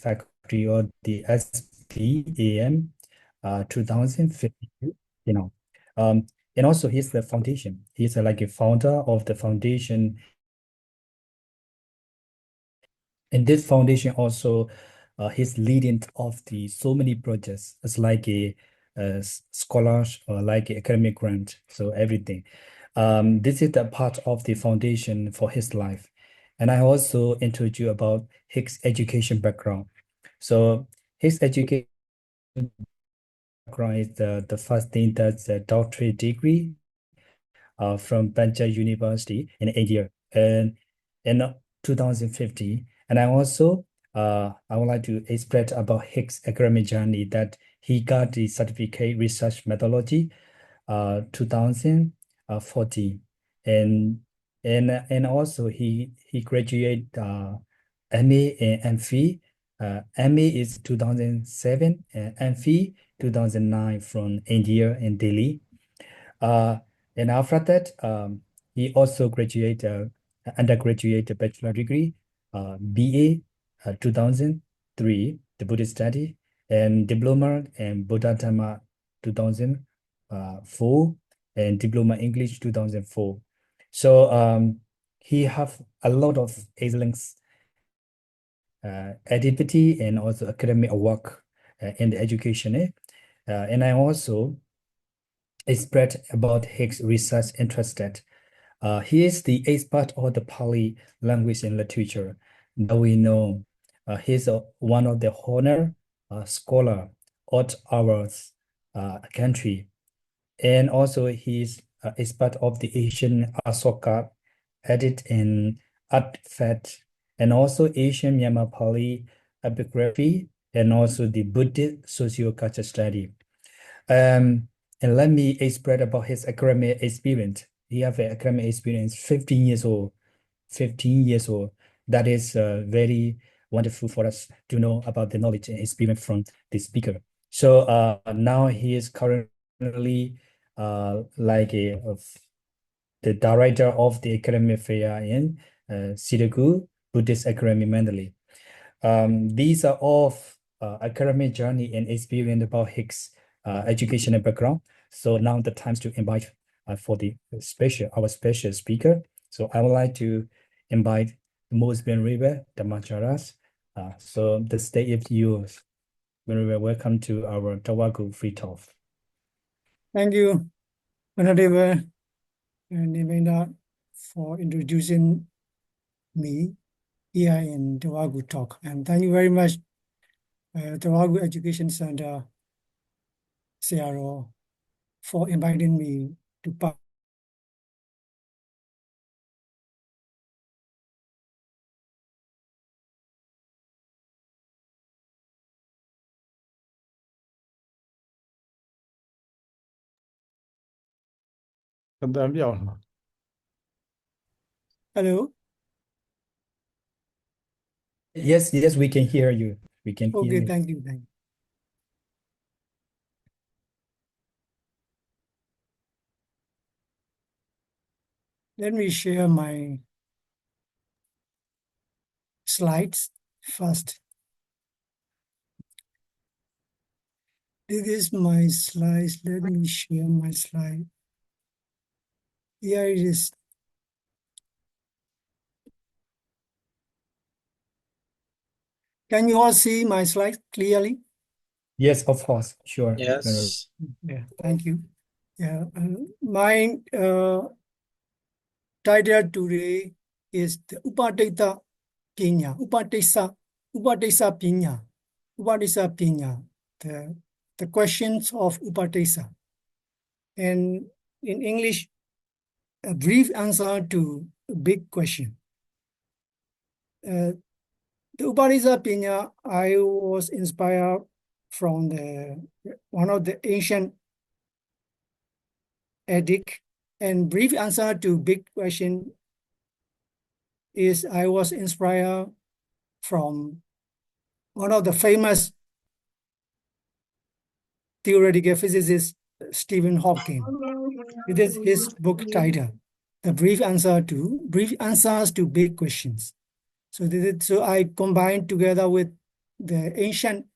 faculty of the SPAM 2052, you know. And also he's the foundation. He's like a founder of the foundation. And this foundation also, he's leading of the so many projects. It's like a scholars or like a academic grant, so everything. This is the part of the foundation for his life. And I also introduce you about his education background. So his education background is the first thing, that's a doctorate degree from Punjab University in India and in 2050. And I would like to express about his academic journey, that he got the certificate research methodology 2014, and also he graduated MA and MPhil. MA is 2007 and MPhil 2009 from India in Delhi. And after that, he also graduated undergraduate bachelor degree, BA 2003, the Buddhist study, and diploma in Buddha Dhamma 2004, and diploma English 2004. So he have a lot of excellent activity and also academic work in the education. And I also spread about his research interested. He is the expert of the Pali language and literature that we know. He's one of the honor scholar of our country. And also he's expert of the Asian Asoka edit and artifact, and also Asian Myanmar Pali epigraphy, and also the Buddhist socio-culture study. And let me express about his academic experience. He have an academic experience 15 years old. 15 years old. That is very wonderful for us to know about the knowledge and experience from the speaker. So now he is currently the director of the academic fair in Tavagu Buddhist Academy Mandalay. These are all academic journey and experience about his educational background. So now the time to invite for our special speaker. So I would like to invite the most venerable Dhammacaras. So the stage is yours. Venerable, welcome to our Tavagu Free Talk. Thank you, Venerable Nimena, for introducing me here in Tavagu Talk. And thank you very much, Tavagu Education Center, CRO, for inviting me to participate. Hello? Yes, we can hear you. We can hear Okay, you. thank you. Let me share my slides first. This is my slides. Let me share my slide. Here it is. Can you all see my slides clearly? Yes, of course. Sure. Yes. Yeah, thank you. Yeah, my title today is the Upatissapanha. Upatissapanha. The questions of Upatissa. And in English, a brief answer to a big question. The Upatissapanha, I was inspired from one of the ancient edict, and brief answer to big question is I was inspired from one of the famous theoretical physicist, Stephen Hawking. It is his book title, The Brief Answers to Big Questions. So I combined together with the ancient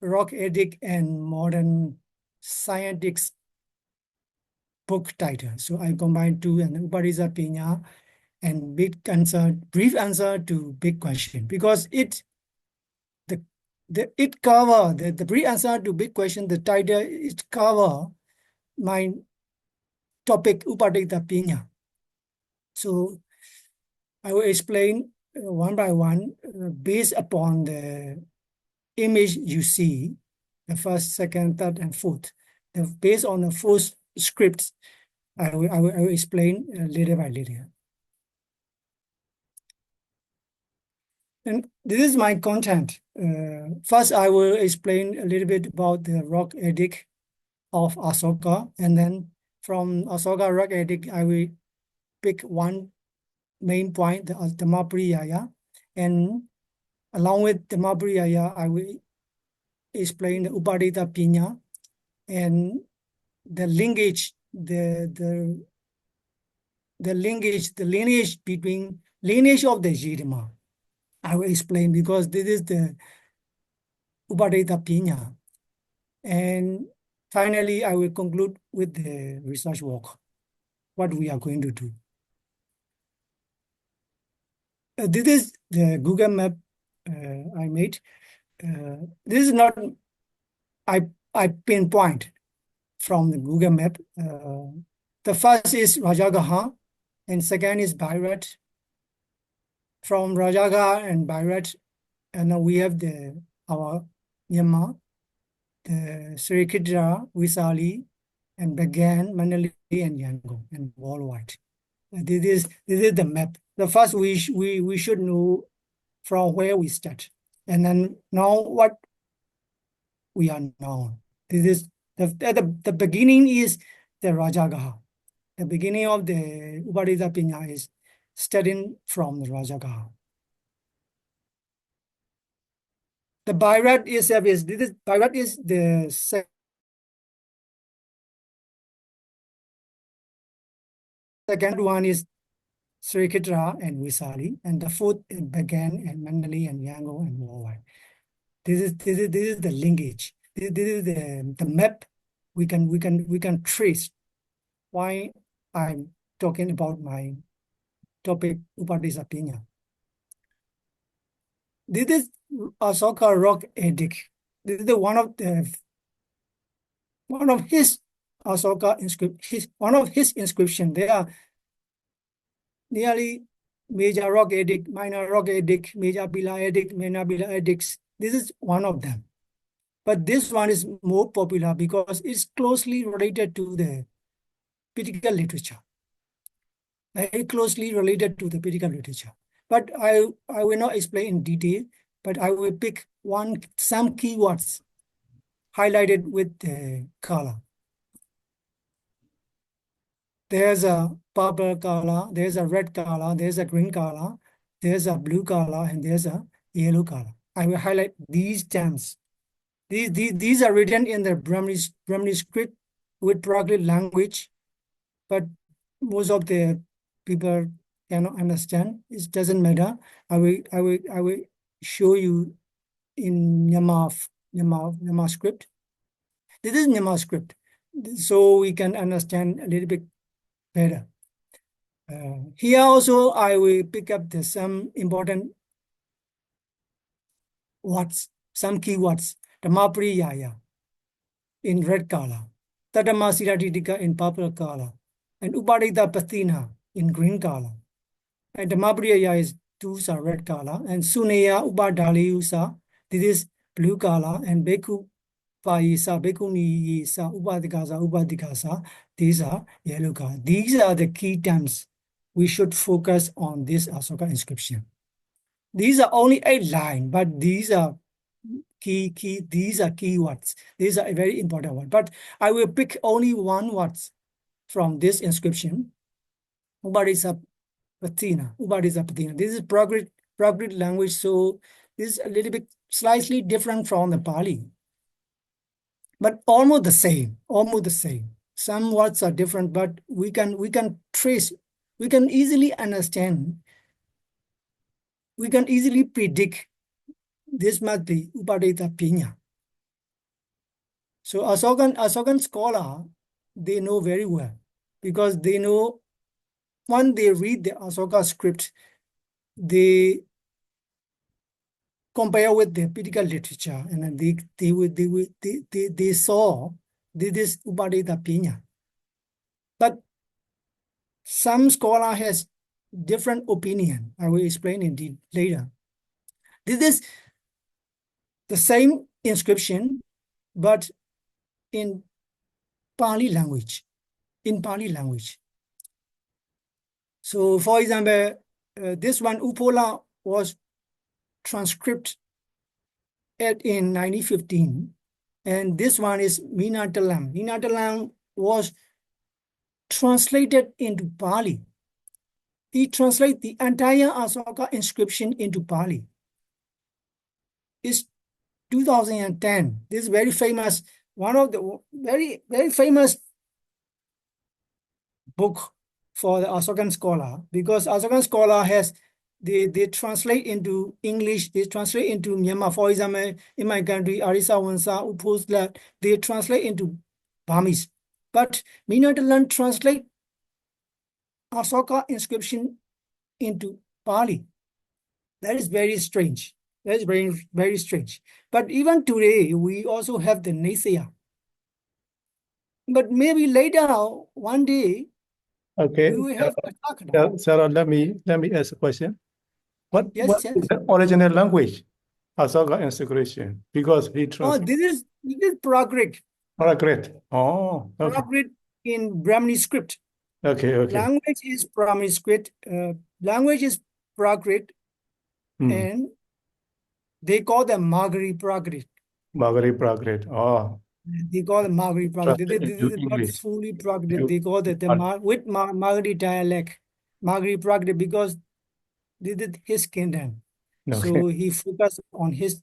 rock edict and modern scientific book title. So I combined two, and Upatissapanha and brief answer to big question, because it cover the brief answer to big question, the title, it cover my topic Upatissapanha. So I will explain one by one based upon the image you see, the first, second, third, and fourth. Based on the fourth scripts, I will explain little by little. And this is my content. First, I will explain a little bit about the rock edict of Asoka, and then from Asoka rock edict, I will pick one main point, the Dhammacara, and along with Dhammacara, I will explain the Upatissapanha and the linkage, the lineage between lineage of the Dhamma. I will explain, because this is the Upatissapanha. And finally, I will conclude with the research work, what we are going to do. This is the Google map I made. This is not, I pinpoint from the Google map. The first is Rajagaha, and second is Bairat. From Rajagaha and Bairat, and now we have our Myanmar, the Srikitra, Visali, and Bagan, Manali, and Yangon, and worldwide. This is the map. The first we should know from where we start, and then now what we are now. This is the beginning is the Rajagaha. The beginning of the Upatissapanha is starting from the Rajagaha. The Bairat Bairat is the second one is Srikitra and Visali, and the fourth is Bagan and Mandali and Yangon and worldwide. This is the linkage. This is the map we can trace why I'm talking about my topic Upatissapanha. This is Asoka rock edict. This is one of his Asoka one of his inscription. There are nearly major rock edict, minor rock edict, major bila edict, minor bila edicts. This is one of them. But this one is more popular because it's closely related to the Pitaka literature. Very closely related to the Pitaka literature. But I will not explain in detail, but I will pick some keywords highlighted with the color. There's a purple color, there's a red color, there's a green color, there's a blue color, and there's a yellow color. I will highlight these terms. These are written in the Brahmini script with Prakrit language, but most of the people cannot understand. It doesn't matter. I will show you in Myanmar script. This is Myanmar script, so we can understand a little bit better. Here also, I will pick up some important words, some keywords. Dhammapriya in red color, Tadama Siddhatitika in purple color, and Upatissapanha in green color. And Dhammapriya is two are red color, and Suneya Upadaliyusa, this is blue color, and Beku Payisa, Bekuni Yisa, Upadikasa, these are yellow color. These are the key terms we should focus on this Asoka inscription. These are only 8 lines, but these are these are keywords. These are a very important one. But I will pick only one word from this inscription. Upatissapanha. This is Prakrit language, so this is a little bit slightly different from the Pali. But almost the same, Some words are different, but we can trace, we can easily understand, we can easily predict this must be Upatissapanha. So Asokan scholar, they know very well because they know when they read the Asoka script, they compare with the Pitaka literature, and then they saw this Upatissapanha. But some scholar has different opinion. I will explain indeed later. This is the same inscription, but in Pali language. In Pali language. So, for example, this one Upola was transcribed in 1915, and this one is Minatalam. Minatalam was translated into Pali. He translated the entire Asoka inscription into Pali. It's 2010. This is very famous, one of the very, very famous book for the Asokan scholar, because Asokan scholar has, they translate into English, they translate into Myanmar. For example, in my country, Arisa Wansa, Upuslat, they translate into Burmese. But Minatalan translate Asoka inscription into Pali. That is very strange. That is very, very strange. But even today, we also have the Naysaya. But maybe later, one day, Okay. we will have the Sarah, let me ask a question. What Yes, is yes. the original language? Asoka inscription, because he Oh, translated. this is Prakrit. Great. Oh, okay. Prakrit in Brahmini script. Okay, okay. Language is Brahmini script. Language is Prakrit, and they call them Magari Prakrit. Magari Prakrit. Oh, They call them Magari Prakrit. This is not English. fully Prakrit. They call it with Magari dialect, Magari Prakrit, because this is his kingdom. Okay. So he focused on his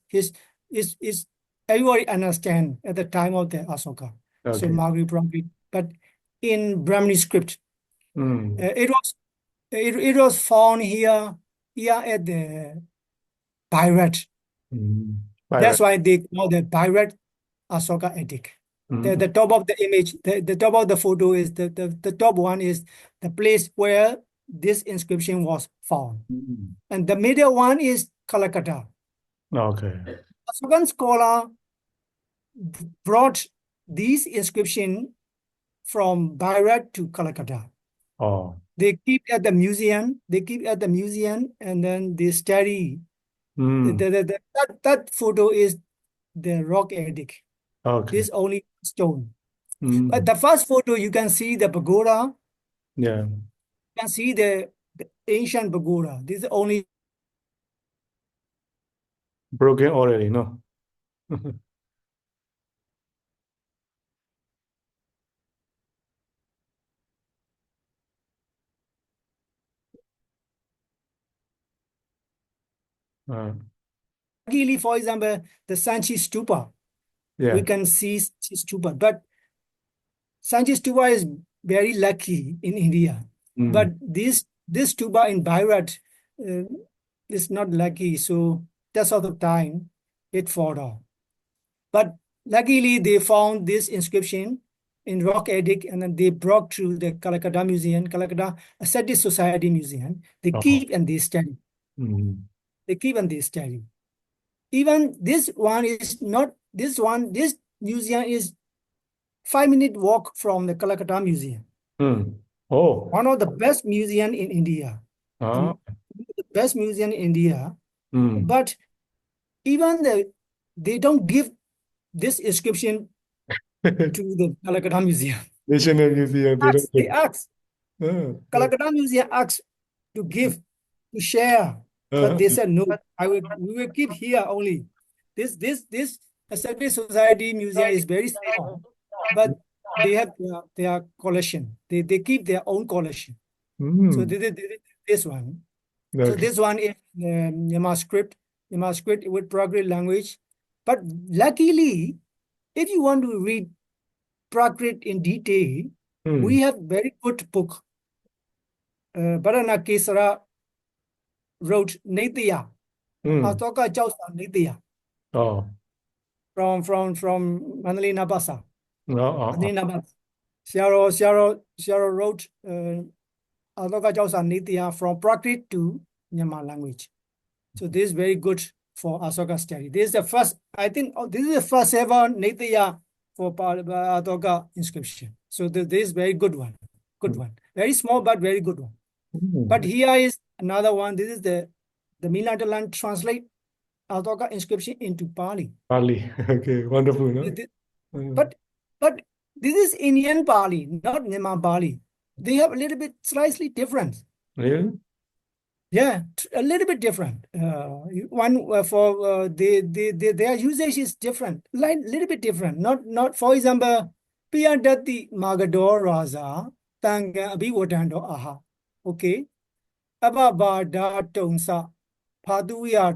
everybody understand at the time of the Asoka. So Okay. Magari Prakrit. But in Brahmini script, it was found here at the Pirate. That's why they call the Pirate Asoka Edict. The top of the image, the top of the photo is the top one is the place where this inscription was found. And the middle one is Calcutta. Okay. Asokan scholar brought these inscription from Bharat to Calcutta. Oh. They keep at the museum. They keep at the museum, and then they study. That photo is the rock edict. Okay. This only stone. But the first photo, you can see the pagoda. Yeah. You can see the ancient pagoda. This is only Broken already, no? Luckily, for example, the Sanchi Stupa. Yeah. We can see Sanchi Stupa, but Sanchi Stupa is very lucky in India. But this stupa in Bharat is not lucky, so that's all the time it fell off. But luckily, they found this inscription in rock edict, and then they brought to the Calcutta Museum, Calcutta Ascetic Society Museum. They keep and they study. They keep and they study. Even this one is not, this museum is 5-minute walk from the Calcutta Museum. Oh. One of the best museum in India. The best museum in India. But even they don't give this inscription to the Calcutta Museum. National Museum. They ask. Calcutta Museum asks to give, to share. But they said, no, we will keep here only. This Ascetic Society Museum is very small, but they have their collection. They keep their own collection. So they did this one. So this one is Myanmar script with Prakrit language. But luckily, if you want to read Prakrit in detail, we have very good book. Bharana Kesara wrote Naitya. Atoka Chausa Nitya Oh. from Mandalay Nabasa. Oh. Mandalay Nabasa. Xiao wrote Atoka Chausa Nitya from Prakrit to Myanmar language. So this is very good for Asoka study. This is the first, I think, this is the first ever Nitya for Atoka inscription. So this is very good one. Good one. Very small, but very good one. But here is another one. This is the Milantalan translate Atoka inscription into Pali. Pali. Okay, wonderful, no? But this is Indian Pali, not Myanmar Pali. They have a little bit slightly different. Really? Yeah, a little bit different. One for their usage is different, like little bit different. Not for example, Piyadati Magador Raza Tanga Abiwatando Aha. Okay. Ababa Tonsa Paduya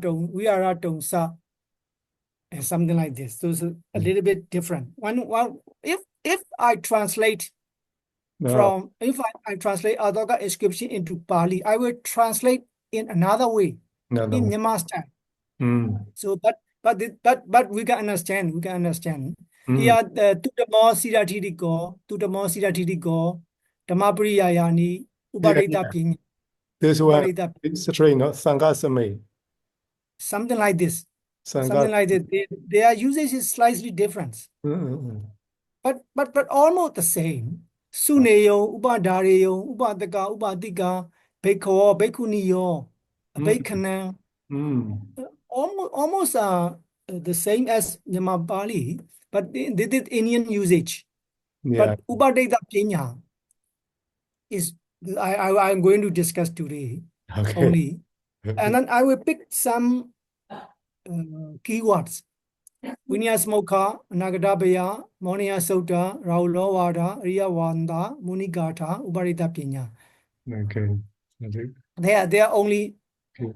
Tonsa something like this. So it's a little bit different. One if I translate from if I translate Adoga inscription into Pali, I will translate in another way in Myanmar style. So but we can understand. We can understand. Here Tutamo Siratiko, Tamapriyayani, Uparita Ping. This one it's a train, no? Sangasame. Something like this. Something like that. Their usage is slightly different. But almost the same. Suneyo, Ubadareyo, Ubadaka, Ubadika, Beko, Bekuniyo, Bekana. Almost the same as Nyamabali, but they did Indian usage. Yeah. But Ubadeta Kenya is I'm going to discuss today only. And then I will pick some keywords. Vinyasmokha, Nagadabaya, Monia Sota, Raulo Vada, Riya Wanda, Munigatha, Ubarita Pinya. Okay. They are only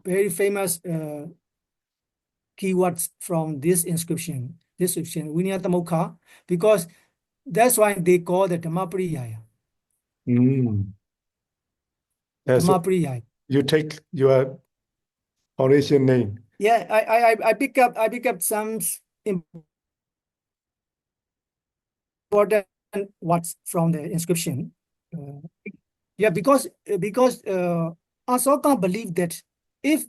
very famous keywords from this inscription, Vinyatamokha, because that's why they call the Dhammapariyaya. Dhammapariyaya. You take your origin name. Yeah, I pick up some important words from the inscription. Yeah, because Asoka believed that if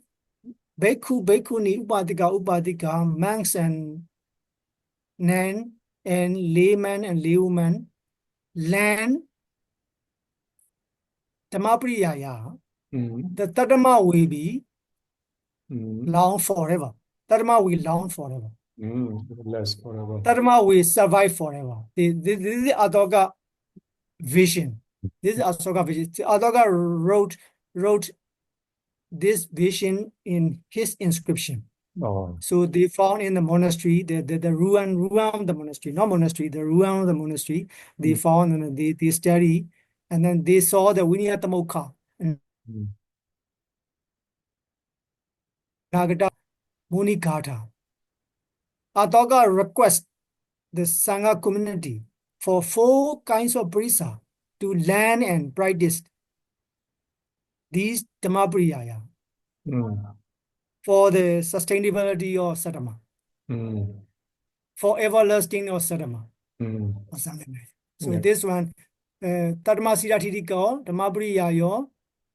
Bhikkhu, Bhikkhuni, Upadika, monks and nuns and laymen and laywomen learn Dhammapariyaya, the Dharma will be long forever. Dharma will long forever. Last forever. Dharma will survive forever. This is Asoka vision. This is Asoka vision. Asoka wrote this vision in his inscription. So they found in the monastery, the ruin of the monastery, not monastery, the ruin of the monastery. They found and they study, and then they saw the Vinyatamokha and Nagata Munikata. Asoka request the Sangha community for 4 kinds of prisa to learn and practice these Dhammapariyaya for the sustainability of Sadhama, for everlasting of Sadhama, or something like that. So this one, Dharma Siratiko, Dhammapariyaya,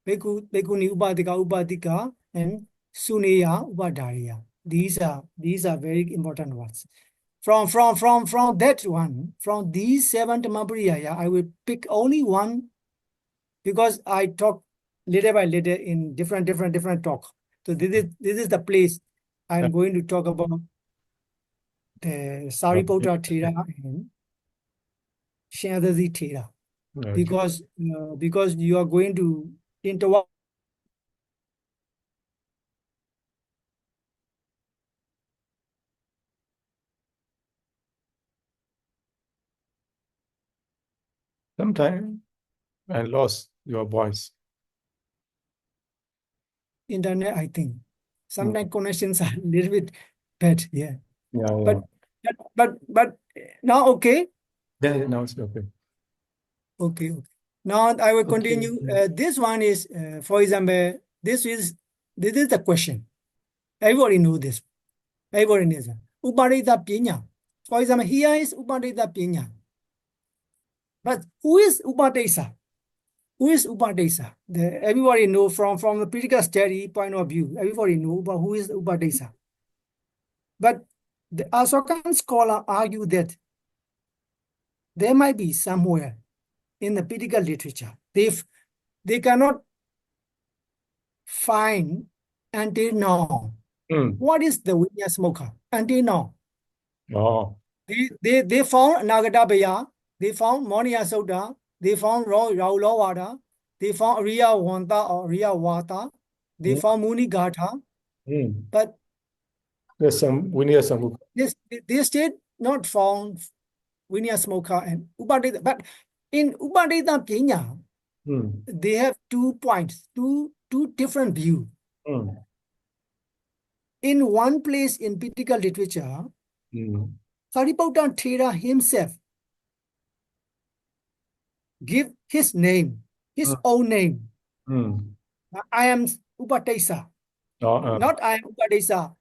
Bhikkhuni Upadika, and Suneya Upadariya. These are very important words. From that one, from these 7 Dhammapariyaya, I will pick only one because I talk little by little in different talk. So this is the place I'm going to talk about the Sariputta Thera and Shanadasi Thera. Because you are going to interrupt. Sometimes I lost your voice. Internet, I think. Sometimes connections are a little bit bad, yeah. But now okay? Yeah, now it's okay. Okay. Now I will continue. This one is, for example, this is the question. Everybody know this. Everybody knows that. Upatissapanha. For example, here is Upatissapanha. But who is Upadesa? Who is Upadesa? Everybody know from the critical study point of view. Everybody know about who is Upadesa. But the Asokan scholar argue that there might be somewhere in the critical literature. They cannot find until now. What is the Vinyasmokkha until now? Oh. They found Nagadabhaya, they found Moniya Sutta, they found Raulawada, they found Ariya Wanta or Ariya Wata, they found Muni Gatha, but There's some Vinaya they still not found Vinyasmokkha and Upadesa. But in Upatissapanha, they have 2 points, two different views. In one place in Pitaka literature, Sariputta Thera himself give his name, his own name. I am Upadesa. Not I am Upadesa.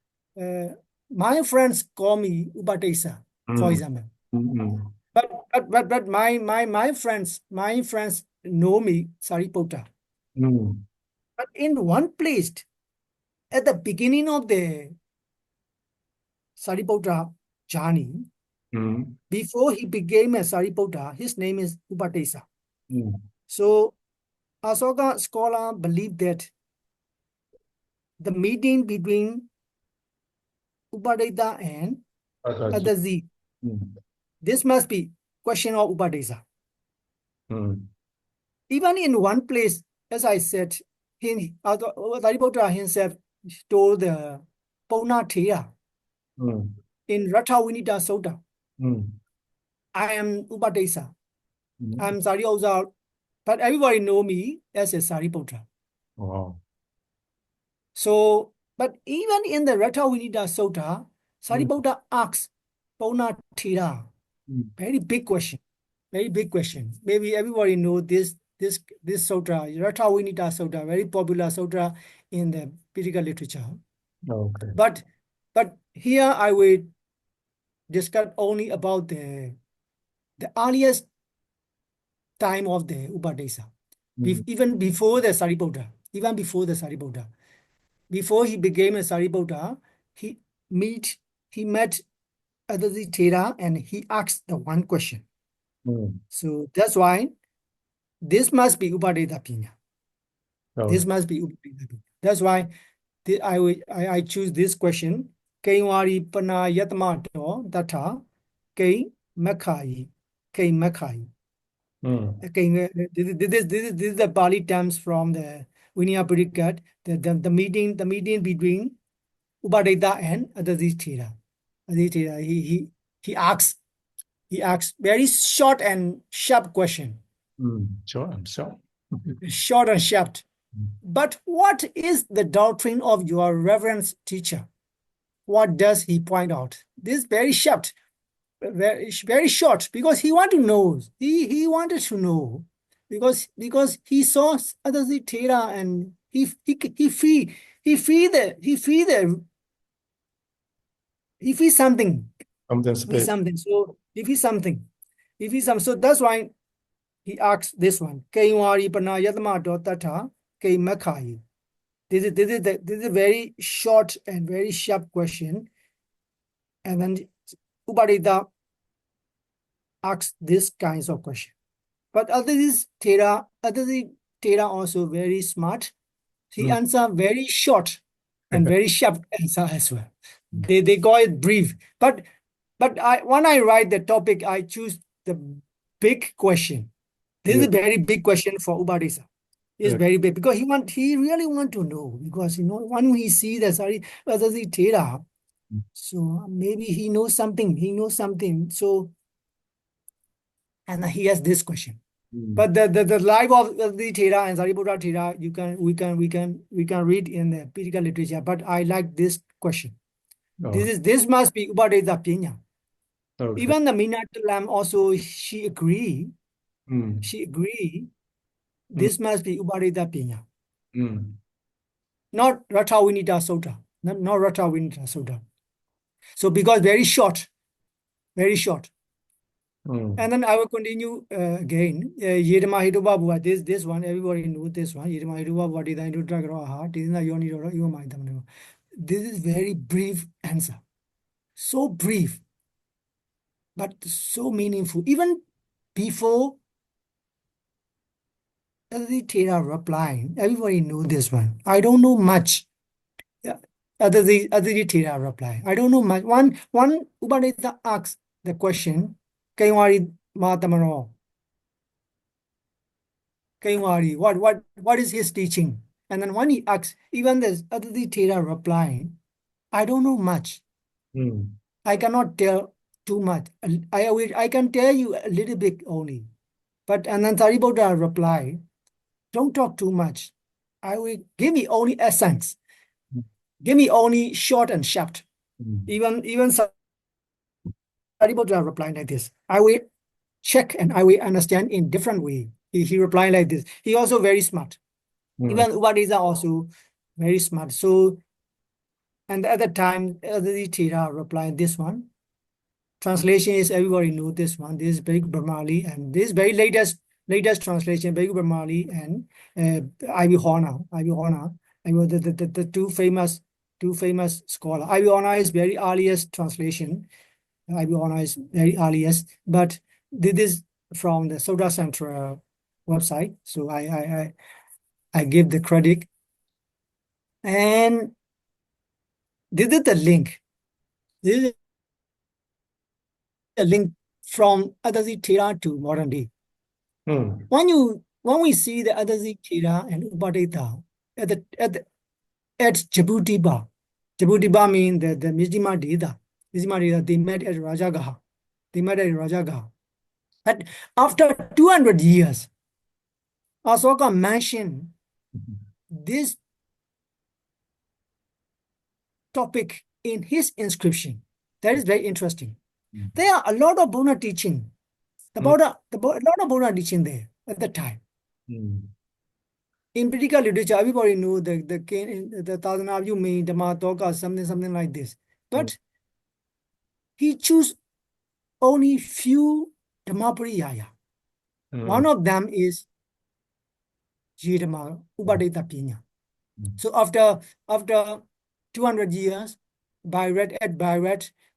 My friends call me Upadesa, for example. But my friends know me Sariputta. But in one place, at the beginning of the Sariputta journey, before he became a Sariputta, his name is Upadesa. So Asoka scholar believe that the meeting between Upadesa and Adasi, this must be question of Upadesa. Even in one place, as I said, Sariputta himself told the Pauna Thera in Ratha Vinita Sutta, I am Upadesa. I am Sariputta, but everybody know me as a Sariputta. Wow. So, but even in the Ratha Vinita Sutta, Sariputta asks Pauna Thera, very big question. Very big question. Maybe everybody know this sutra, Ratha Vinita Sutta, very popular sutra in the Pitaka literature. Okay. But here I will discuss only about the earliest time of the Upadesa. Even before the Sariputta. Even before the Sariputta. Before he became a Sariputta, he met Adasi Thera and he asked the one question. So that's why this must be Upatissapanha. This must be Upatissapanha. That's why I choose this question. Kainwari pana yatmato data kay makai. Kay makai. This is the Pali terms from the Vinaya Padikat, the meeting between Upadesa and Adasi Thera. He asks very short and sharp question. Short and sharp. Short and sharp. But what is the doctrine of your reverend teacher? What does he point out? This is very sharp, very short, because he wanted to know. He wanted to know because he saw Adasi Thera and he feels something. Something So if he's something. So that's why he asks this one. Kainwari pana yatma tata kay makai. This is a very short and very sharp question. And then Upadesa asks this kinds of question. But Adasi Thera also very smart. He answer very short and very sharp answer as well. They call it brief. But when I write the topic, I choose the big question. This is a very big question for Upadesa. It's very big because he really want to know, because when he see the Adasi Thera, so maybe he knows something. So, and he has this question. But the life of the Thera and Sariputta Thera, we can read in the Pitaka literature. But I like this question. This must be Upatissapanha. Even the Minattalam also she agree. This must be Upatissapanha. Not Ratha Vinita Sutta. not Rata Vinita Sutta. So because very short, very short. Mm. And then I will continue again. Yedama Hiduba Bua, this one, everybody knows this one. Yedama Hiduba Bua, Dida Hidudragra heart, Dina Yoni Yoma. This is very brief answer. So brief, but so meaningful. Even before the Thera replying, everybody know this one. I don't know much. Yeah. Other Thera reply. I don't know much. One Upanishad asks the question, Kaiwari Matamaro. Kaiwari, what is his teaching? And then when he asks, even this Aditi Thera replying, I don't know much. Mm. I cannot tell too much. I can tell you a little bit only. But and then Sariputta reply, don't talk too much. I will give me only essence. Give me only short and sharp. Mm. Even Sariputta reply like this. I will check and I will understand in different way. He replied like this. He also very smart. Mm. Even Upadisa also very smart. So, and at the time, the Thera replied this one. Translation is everybody know this one. This is Bhikkhu Brahmali, and this very latest translation, Bhikkhu Brahmali and Ivy Horner. The two famous scholar. Ivy Horner is very earliest translation. Ivy Horner is very earliest, but this is from the Soda Central website. So I give the credit. And this is the link. This is a link from Adasi Thera to modern day. Mm. When we see the Adasi Thera and Upadita at Jabutiba means the Mijima Dida. They met at Rajagaha. But after 200 years, Asoka mentioned this topic in his inscription. That is very interesting. There are a lot of Buddha teaching. A lot of Buddha teaching there at the time. Mm. In British literature, everybody knew the thousand of you mean Dhammacara, something like this. But he chose only few Dhammapariyaya. One of them is Yedama Upatissapanha. So after 200 years, by red,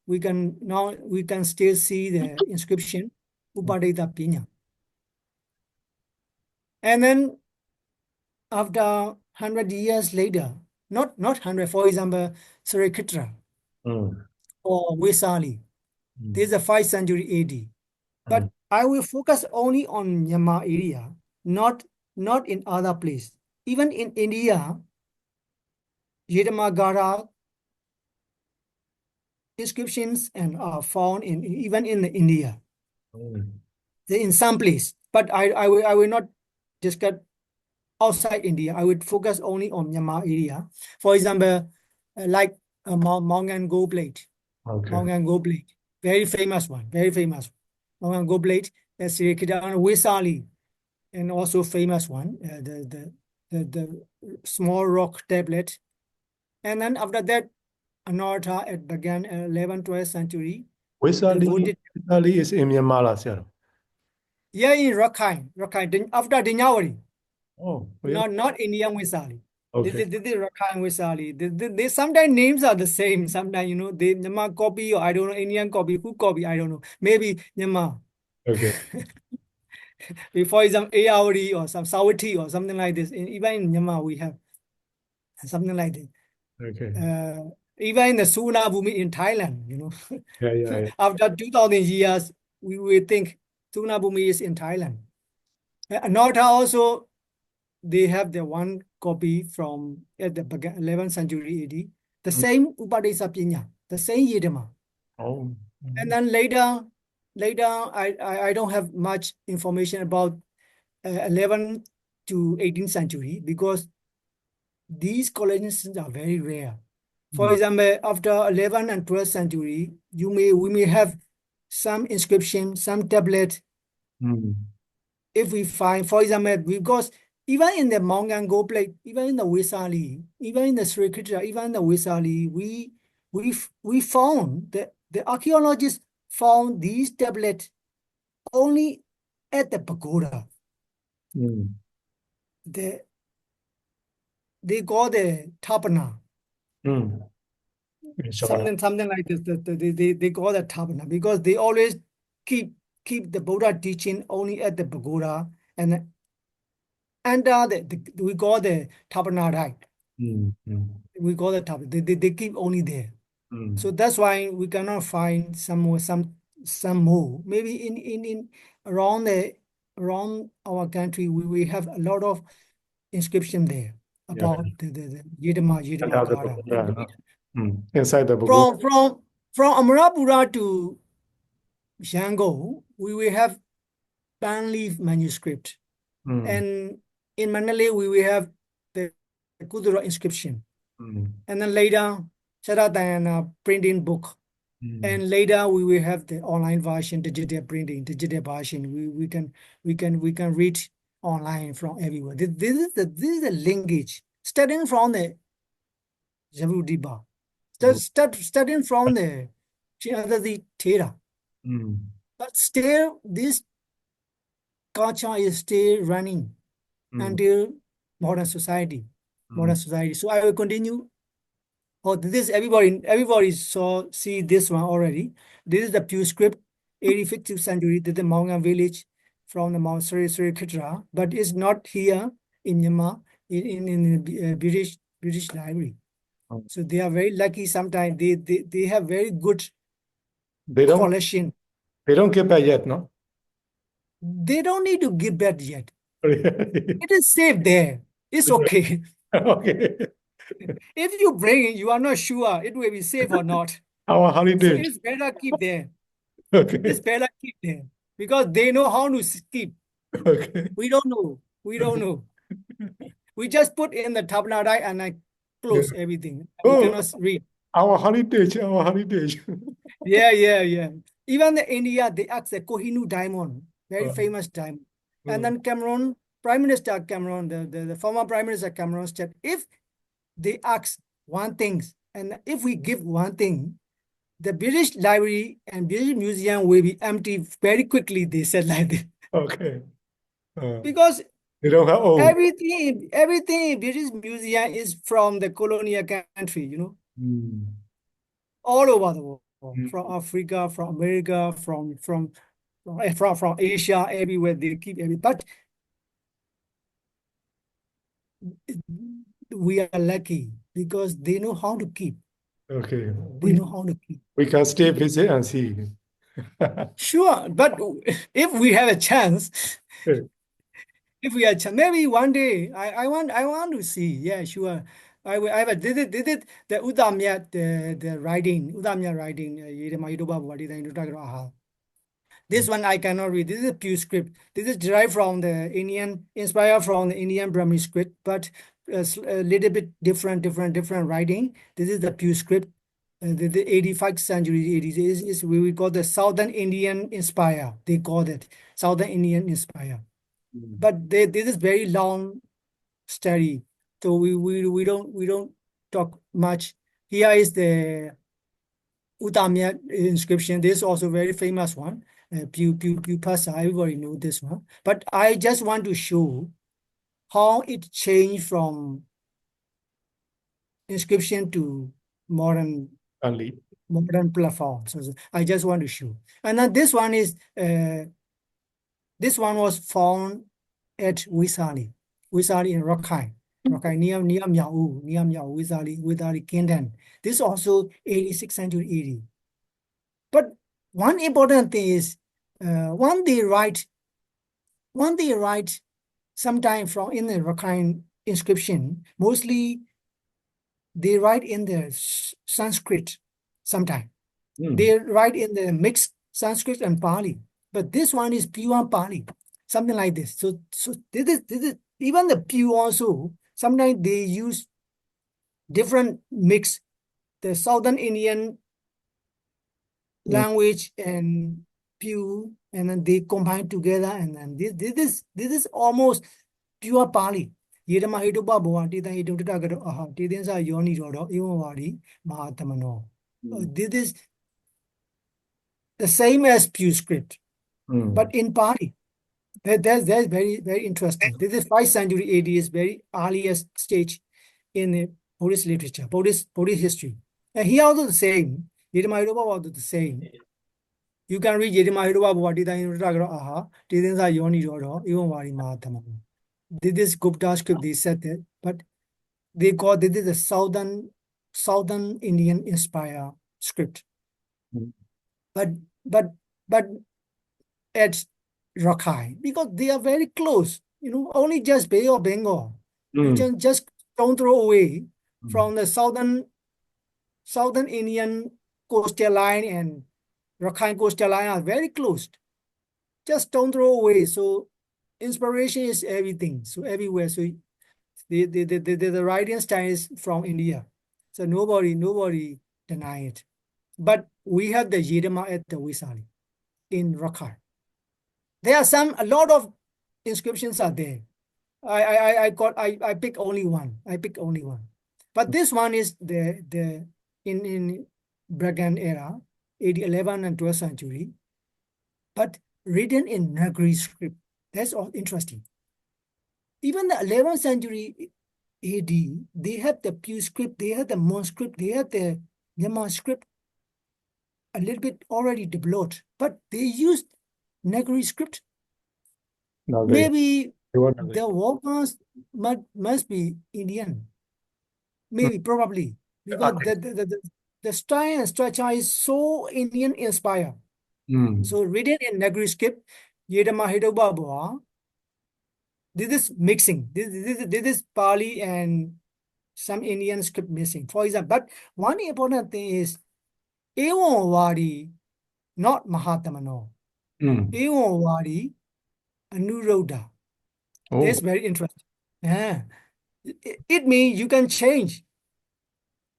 we can still see the inscription Upatissapanha. And then after 100 years later, not 100, for example, Sarikitra or Vesali, this is a 5th century AD. But I will focus only on Myanmar area, not in other place. Even in India, Yedamagara inscriptions and are found even in India. They're in some place, but I will not discuss outside India. I would focus only on Myanmar area. For example, like Mount and Go plate. Okay. Mount and Go plate. Very famous one. Mount and Go plate. Sri Kidan Vesali, and also famous one. The small rock tablet. And then after that, Anartha, it began 11th, 12th century. Vesali is in Myanmar, sir. Yeah, in Rakhine. After Dinyawari. Oh, yeah. Not Indian Vesali. Okay. This is Rakhine Vesali. They sometimes names are the same. Sometimes, they Myanmar copy, or I don't know, Indian copy. Who copy? I don't know. Maybe Myanmar. Okay. For example, Ayawari or some Sawati or something like this. Even in Myanmar, we have something like this. Okay. Even in the Suna Bhumi in Thailand, Yeah. After 2000 years, we will think Suna Bhumi is in Thailand. Northa also, they have the one copy from at the 11th century AD. The same Upatissapanha, the same Yedama. Oh. And then later, I don't have much information about 11th to 18th century, because these collections are very rare. For example, after 11th and 12th century, we may have some inscription, some tablet. If we find, for example, because even in the Mount Gango plate, even in the Vesali, even in the Sri Khitra, even in the Vesali, we found that the archaeologists found these tablets only at the pagoda. They call the Tapana. Something like this. They call that Tapana because they always keep the Buddha teaching only at the pagoda, and we call the Tapana, right? We call it Tapana. They keep only there. So that's why we cannot find some more. Maybe in around our country, we have a lot of inscription there about the Yidama Gara. Inside the book. From Amarapura to Shango, we will have pan leaf manuscript. And in Mandalay, we will have the Kudura inscription. And then later, Saratayana printing book. And later we will have the online version, digital printing, digital version. We can read online from everywhere. This is the linkage starting from the Javudiba, starting from the Thera. But still, this culture is still running until modern society. So I will continue. Oh, this everybody see this one already. This is the Pew script, 85th century, the Maungan village from the Mount Sri Khitra, but it's not here in Myanmar, in the British Library. So they are very lucky. Sometimes they have very good collection. They don't get back yet, no? They don't need to give back yet. It is safe there. It's okay. Okay. If you bring it, you are not sure it will be safe or not. Our holiday. So it's better keep there. Okay. It's better keep there because they know how to keep. Okay. We don't know. We just put in the tabla and I close everything. We cannot read. Our heritage. Yeah. Even in India, they ask the Kohinoor diamond, very famous diamond. And then Cameron, Prime Minister Cameron, the former Prime Minister Cameron said, if they ask one thing, and if we give one thing, the British Library and British Museum will be empty very quickly, they said like that. Okay. Because they don't have everything in British Museum is from the colonial country, all over the world, from Africa, from America, from Asia, everywhere they keep everything. But we are lucky because they know how to keep. Okay. They know how to keep. We can stay visit and see. Sure, but if we have a chance, maybe one day I want to see. Yeah, sure. I did it the Udamya the writing This one I cannot read. This is a Pew script. This is derived from the inspired from the Indian Brahmi script, but a little bit different writing. This is the Pew script. The 85th century, we call the Southern Indian inspire. They call it Southern Indian inspire. But this is very long study, so we don't talk much. Here is the Uttamya inscription. This is also very famous one. Pew Pasa. Everybody know this one. But I just want to show how it changed from inscription to modern platform. So I just want to show. And then this one was found at Wisali in Rakhine, near Miao, Wisali Kingdom. This also 86th century AD. But one important thing is, when they write sometime from in the Rakhine inscription, mostly they write in the Sanskrit sometime. They write in the mixed Sanskrit and Pali. But this one is pure Pali, something like this. So this is even the Pew also, sometimes they use different mix, the Southern Indian language and Pew, and then they combine together, and then this is almost pure Pali. Yedama Hiduba Boa, Tita Hidum Tagado, aha, Tidinsa Yoni Rodo, Iwari, Mahatamano. This is the same as pure script, but in Pali. That's very, very interesting. This is 5th century AD, is very earliest stage in the Buddhist literature, Buddhist history. And here also the same. Yedama Hiduba also the same. You can read Yedama Hiduba Boa, Tita Hidum Tagado, aha, Tidinsa Yoni Rodo, Iwari, Mahatamano. This is Gupta script, they said that, but they got this is a southern Indian inspired script. But at Rakhine, because they are very close, only just Bay of Bengal. You can just don't throw away from the southern Indian coastal line and Rakhine coastal line are very close. Just don't throw away. So inspiration is everything. So everywhere. So the writing style is from India. So nobody deny it. But we have the Yedama at the Wisali in Rakhine. There are a lot of inscriptions are there. I pick only one. But this one is the in Brahman era, AD 11 and 12th century, but written in Nagari script. That's all interesting. Even the 11th century AD, they have the pure script, they have the Mon script, they have the Myanmar script a little bit already developed, but they used Nagari script. Maybe the workers must be Indian. Maybe, probably. Because the style and structure is so Indian inspired. So written in Nagari script, Yedama Hidoba Boa, this is mixing. This is Pali and some Indian script missing. For example, but one important thing is Ewan Wadi, not Mahatamano. Ewan Wadi, Anurodha. That's very interesting. Yeah. It means you can change.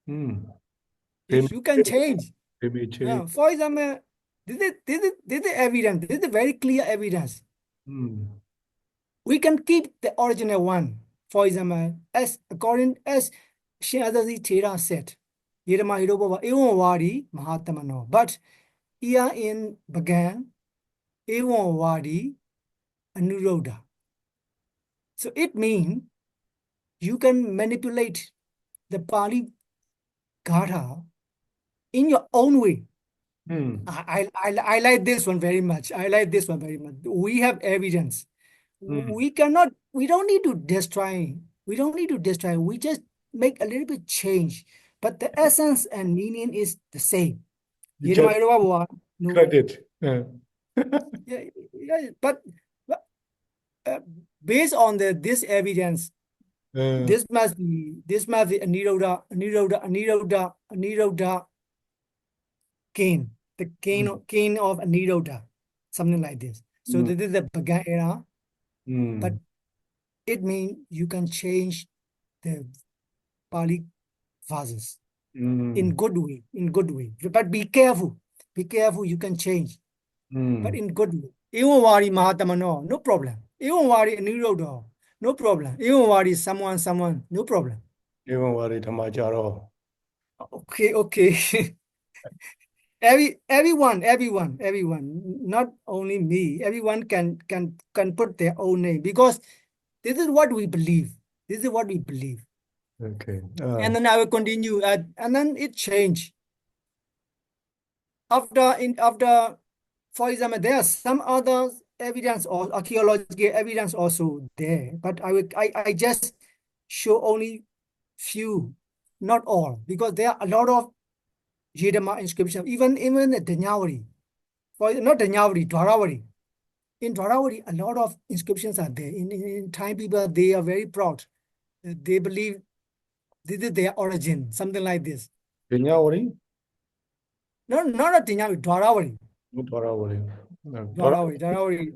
You can change. For example, this is evidence. This is very clear evidence. We can keep the original one. For example, according as Shinadazi Thera said, Yedama Hidoba Ewan Wadi Mahatamano. But here in Bagan, Ewan Wadi Anurodha. So it means you can manipulate the Pali Gatha in your own way. I like this one very much. We have evidence. We don't need to destroy. We just make a little bit change. But the essence and meaning is the same. Credit. But based on this evidence, this must be Anirodha cane, the cane of Anirodha, something like this. So this is the Bagan era, but it means you can change the Pali vases in good way. But be careful, you can change, but in good way. Even Wari Mahatamano, no problem. Even Wari Anirodha, no problem. Even Wari someone, no problem. Even Wari Dhammacara. Okay. Everyone, not only me, everyone can put their own name, because this is what we believe. Okay. And then I will continue, and then it changed. After, for example, there are some other evidence or archaeological evidence also there, but I just show only few, not all, because there are a lot of Yedama inscription, even the Dhammacara, not Dhammacara, Dwarawari. In Dwarawari, a lot of inscriptions are there. In Thai people, they are very proud. They believe this is their origin, something like this. Dhammacara? No, not a Dhammacara, Dwarawari. Dhammacara. Dwarawari.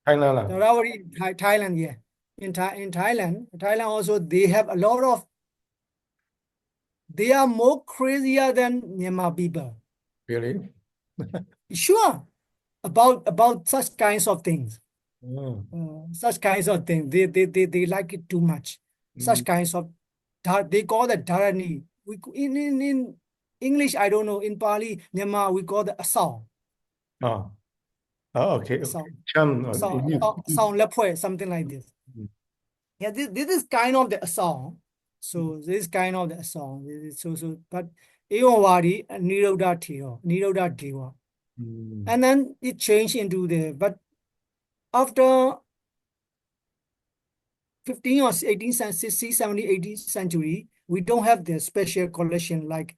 Thailand. Dwarawari, Thailand, yeah. In Thailand also, they have a lot of. They are more crazier than Myanmar people. Really? Sure, about such kinds of things. Such kinds of things. They like it too much. Such kinds of they call that dharani. In English, I don't know. In Pali, Myanmar, we call the assault. Oh. Oh, okay. Assault. Chum or Assault, something like this. Yeah, this is kind of the assault. So this is kind of the assault. But Eowari and Nirodha Deva. And then it changed into but after 15 or 18th century, 16th, 17th, 18th century, we don't have the special collection like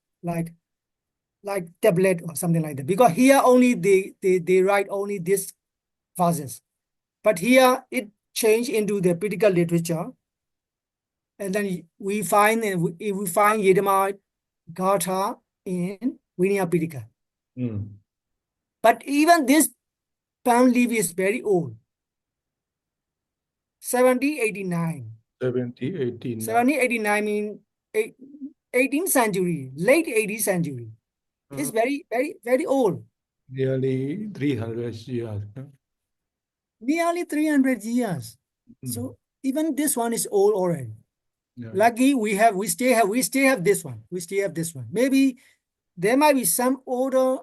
tablet or something like that. Because here only they write only these verses. But here it changed into the Pitaka literature. And then we find Yedama Gatha in Vinaya Pitaka. But even this palm leaf is very old. 1789. 1789. 1789 means 18th century, late 18th century. It's very, very, very old. Nearly 300 years. Nearly 300 years. So even this one is old already. Lucky we still have this one. We still have this one. Maybe there might be some older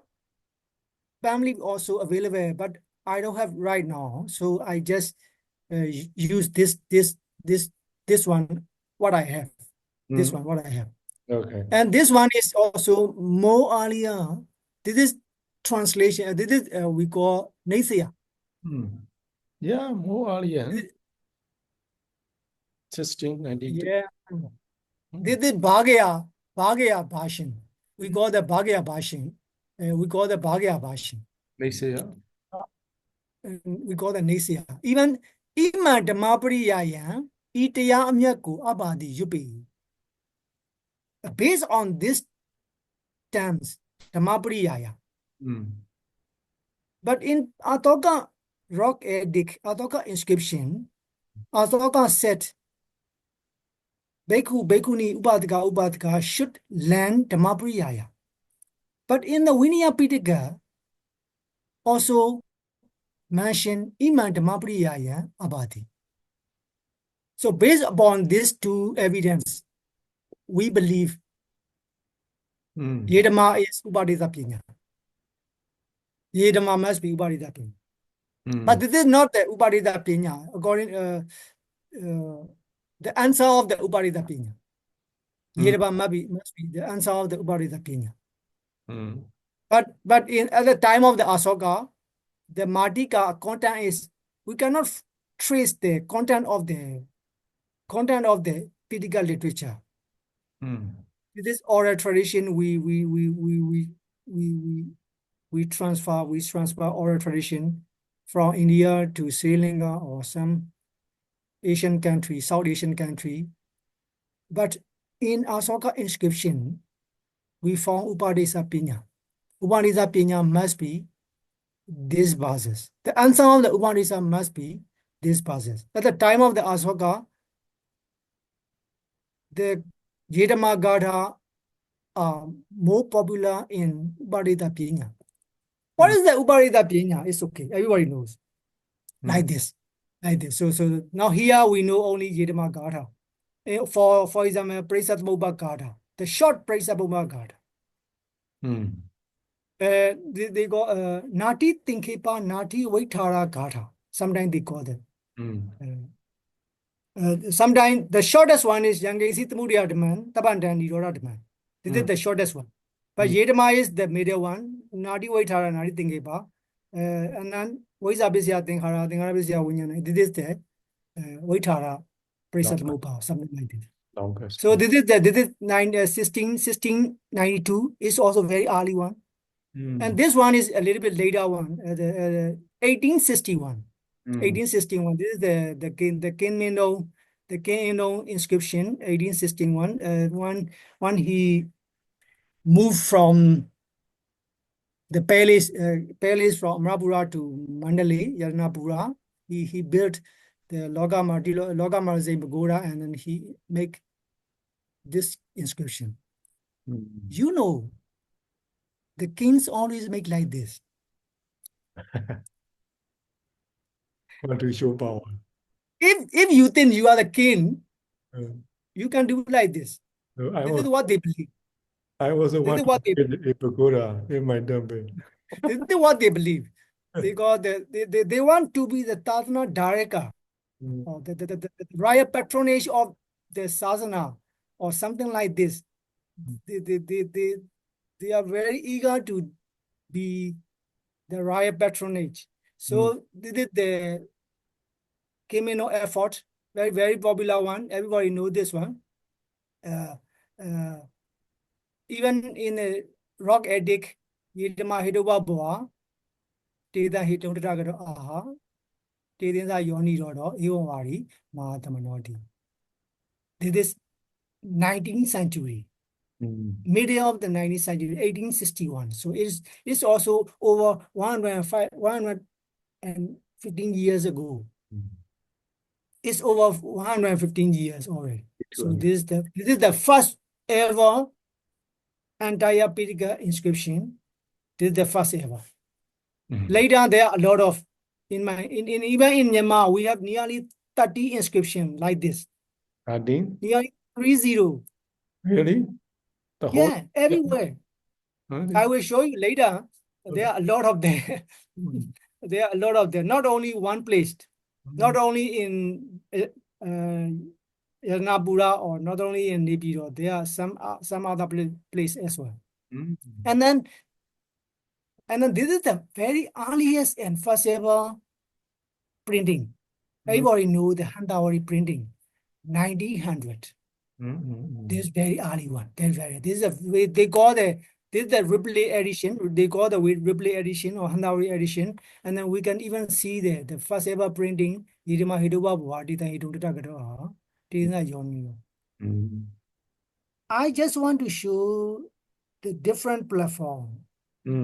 family also available, but I don't have right now. So I just use this one, what I have. This one, what I have. Okay. And this one is also more earlier. This is translation. This is we call Nasia. Yeah, more earlier. 1692. Yeah. This is Bhagya Bhashan. We call the Bhagya Bhashan. We call the Bhagya Bhashan. Nasia. We call the Nasia. Even Ima Dhammapariya Itaya Amyaku Abadi Yupi. Based on this terms, Dhammapariya. But in Atoka rock edict, Atoka inscription, Atoka said Bhikkhu, Bhikkhuni, Upadika should learn Dhammapariya. But in the Vinaya Pitaka also mention Ima Dhammapariya Abadi. So based upon these two evidence, we believe Yedama is Upadisapanya. Yedama must be Upadisapanya. But this is not the Upadisapanya, according the answer of the Upadisapanya. Yedama must be the answer of the Upadisapanya. But at the time of the Asoka, the Madhika content is, we cannot trace the content of the Pitaka literature. This oral tradition we transfer oral tradition from India to Sri Lanka or some Asian country, South Asian country. But in Asoka inscription, we found Upatissapanha. Upatissapanha must be these verses. The answer of the Upanishad must be these verses. At the time of the Asoka, the Yedama Gatha are more popular in Upatissapanha. What is the Upatissapanha? It's okay. Everybody knows. Like this. So now here we know only Yedama Gatha. For example, Praisatmobha Gatha. The short Praisatmobha Gatha. They go Nati Tinkepa, Nati Vaitara Gatha. Sometimes they call them. Sometimes the shortest one is Yangesi Tamuriya Demand, Tabandan Nidora Demand. This is the shortest one. But Yedama is the middle one, Nati Vaitara, Nati Tinkepa. And then Vaisabisya Tinghara, Tingarabisya Winyana. This is the Vaitara Praisatmobha, something like this. Longest. So this is 1692 is also very early one. And this one is a little bit later one, 1861. 1861. This is the Kinmino inscription, 1861. When he moved from the palace from Amrapura to Mandalay, Yarnapura, he built the Logamarze Pagoda, and then he make this inscription. You know, the kings always make like this. Want to show power. If you think you are the king, Uh, you can do like this. so This is what they believe. I also This want is to what they build a pagoda in my temple. this is what they believe. Because they want to be the Tatana Dharaka, or the royal patronage of the Sasana, or something like this. They are very eager to be the royal patronage. So they did the Camino effort, very, very popular one. Everybody know this one. Uh, uh, Even in a rock addict, Yidama Hidoba Boa, Teda Hitotagado Aha, Tedinza Yoni Rodo, Iwari, Mahatamanoti. This is 19th century, middle of the 19th century, 1861. So it's also over 115 years ago. It's over 115 years already. So this is the first ever entire Pitaka inscription. This is the first ever. Later, there are a lot of even in Myanmar, we have nearly 30 inscriptions like this. Adding? Nearly 30. Really? The whole? Yeah, everywhere. I will show you later. There are a lot of them. There are a lot of them. Not only one place. Not only in Yarnapura or not only in Nipiro. There are some other place as well. And then this is the very earliest and first ever printing. Everybody know the Handawari printing, 1900. This is very early one. This is a they call this is the Ripley edition. They call the Ripley edition or Handawari edition, and then we can even see the first ever printing. Yirima Hiduba Buhati than Hidutagado. I just want to show the different platform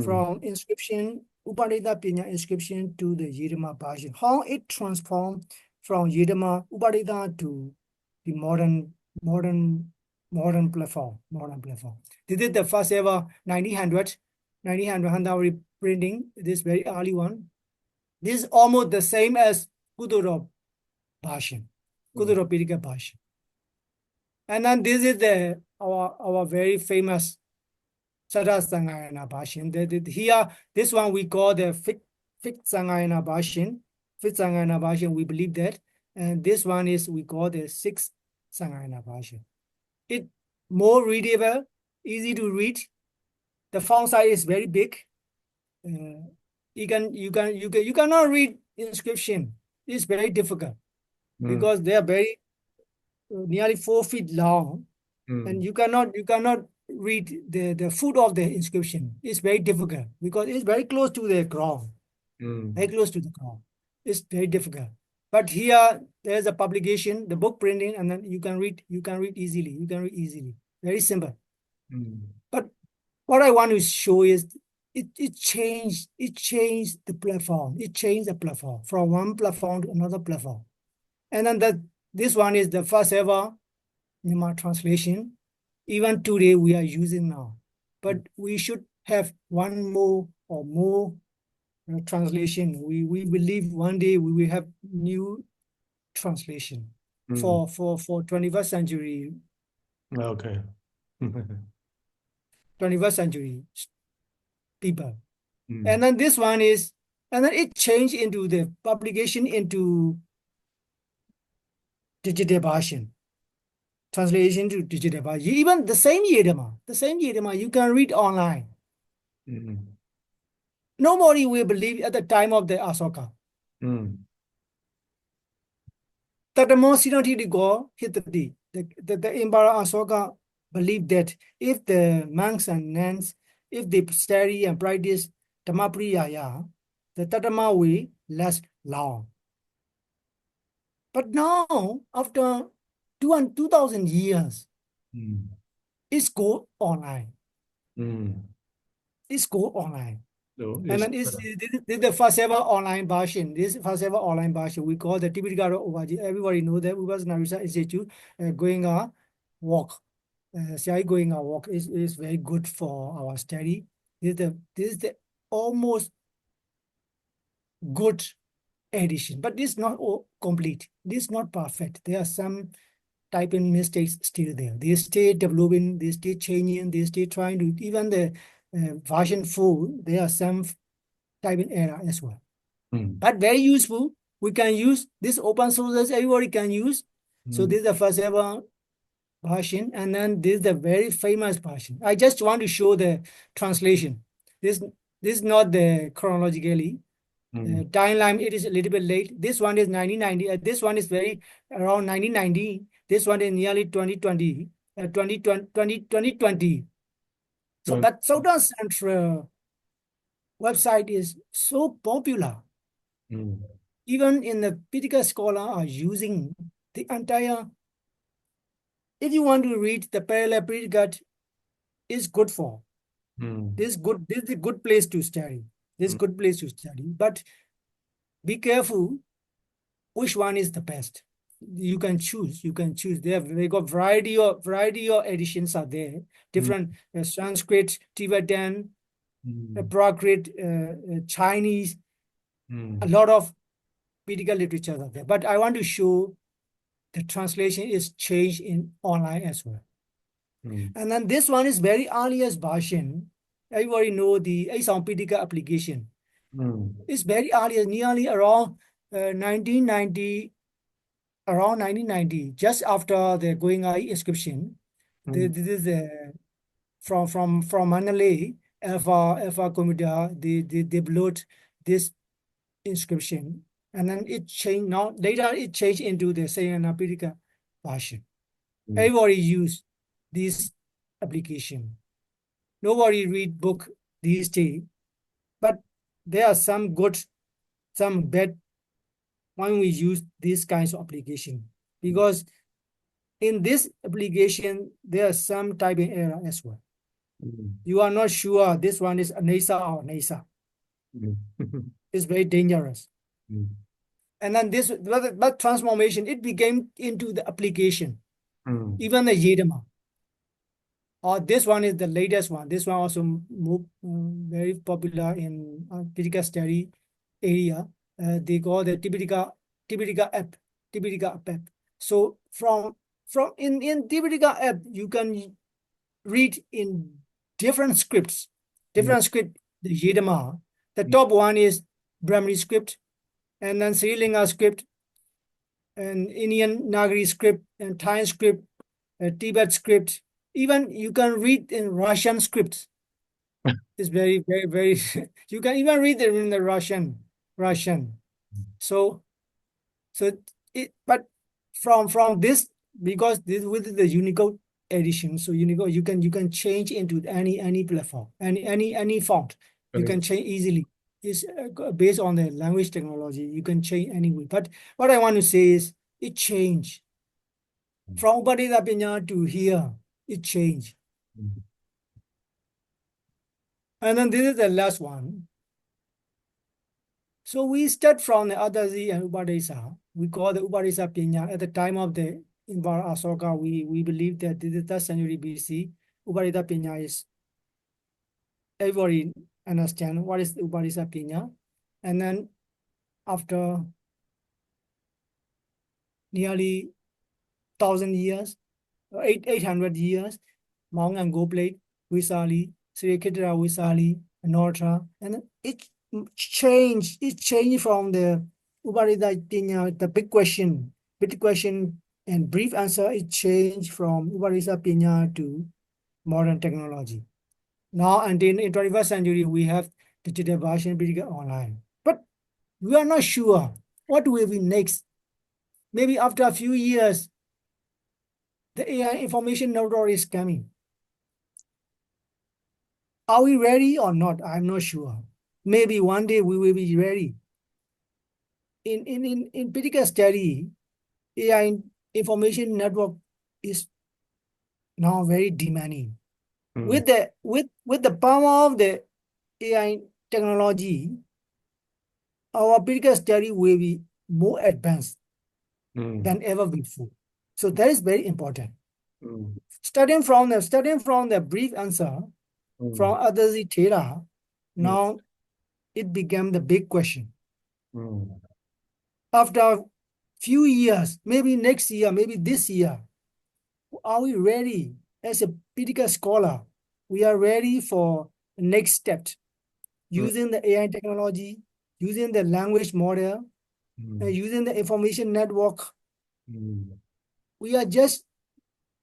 from inscription, Upatissapanha inscription to the Yirima version. How it transformed from Yirima Upatissapanha to the modern platform. This is the first ever 1900 Handawari printing. This very early one. This is almost the same as Kuduro version, Kuduro Pirika version. And then this is our very famous Sarasangayana version. Here, this one we call the fifth Sangayana version. Fifth Sangayana version, we believe that. And this one is we call the sixth Sangayana version. It more readable, easy to read. The font size is very big. You cannot read inscription. It's very difficult because they are very nearly 4 feet long, and you cannot read the foot of the inscription. It's very difficult because it's very close to the ground. Very close to the ground. It's very difficult. But here there's a publication, the book printing, and then you can read easily. Very simple. But what I want to show is it changed the platform. It changed the platform from one platform to another platform. And then this one is the first ever Myanmar translation. Even today we are using now. But we should have one more or more translation. We believe one day we will have new translation for 21st century. Okay. 21st century people. And then this one is, and then it changed into the publication into digital version. Translation to digital version. Even the same Yedama, you can read online. Nobody will believe at the time of the Asoka. Tatamo Sinati go hit the Emperor Asoka believed that if the monks and nuns, if they study and practice Dhammapriya, the Tatama will last long. But now, after 2,000 years, it's go online. It's go online. So And then this is the first ever online version. This first ever online version we call the Tipitaka Ovaji. Everybody know that we was Narisa Institute going a walk. Going a walk is very good for our study. This is the almost good edition, but this is not all complete. This is not perfect. There are some typing mistakes still there. They stay developing, they stay changing, they stay trying to, even the version 4, there are some typing error as well. But very useful. We can use this open source, everybody can use. So this is the first ever version, and then this is the very famous version. I just want to show the translation. This is not the chronologically. Timeline, it is a little bit late. This one is 1990. This one is very around 1990. This one is nearly 2020. 2020. So, but Southern Central website is so popular. Even in the Pitaka scholar are using the entire. If you want to read the parallel predicate, is good for. This is good. This is a good place to study. This is good place to study. But be careful which one is the best. You can choose. You can choose. They got variety of editions are there. Different Sanskrit, Tibetan, Prakrit, Chinese. A lot of medical literature are there. But I want to show the translation is changed in online as well. And then this one is very earliest version. Everybody know the Aisang Pitaka application. It's very early, nearly around 1990. Around 1990, just after the Going Eye inscription. This is from Manalay, Alpha Comida, they developed this inscription. And then it changed. Now later it changed into the Sayana Pitaka version. Everybody use this application. Nobody read book these days, but there are some good, some bad when we use these kinds of application, because in this application there are some typing error as well. You are not sure this one is NASA or NASA. It's very dangerous. And then this, but transformation, it became into the application. Even the Yedama. Or this one is the latest one. This one also very popular in Pitaka study area. They call the Tipitaka app. So in Tipitaka app, you can read in different scripts. The Yedama. The top one is Brahmini script, and then Sri Lanka script, and Indian Nagari script, and Thai script, Tibet script. Even you can read in Russian scripts. It's very, very, very. You can even read it in the Russian. So it. But from this, because this with the Unicode edition, so Unicode you can change into any platform, any font. You can change easily. It's based on the language technology. You can change anyway. But what I want to say is it changed from Upatissapanha to here. It changed. And then this is the last one. So we start from the Adazi and Upadisa. We call the Upatissapanha. At the time of the Imbar Asoka, we believe that this is 3rd century BC. Upatissapanha is, everybody understand what is the Upatissapanha. And then after nearly 1,000 years, 800 years, Maung and Goplate, Visali, Sri Khedra Visali, Nortra, and it changed. It changed from the Upatissapanha, the big question and brief answer. It changed from Upatissapanha to modern technology. Now, until in 21st century, we have digital version online. But we are not sure what will be next. Maybe after a few years, the AI information network is coming. Are we ready or not? I'm not sure. Maybe one day we will be ready. In Pitaka study, AI information network is now very demanding. With the power of the AI technology, our Pitaka study will be more advanced than ever before. So that is very important. Starting from the brief answer from Adazi Thera, now it became the big question. after a few years, maybe next year, maybe this year, are we ready as a Pitaka scholar? We are ready for the next step using the AI technology, using the language model, using the information network. We are just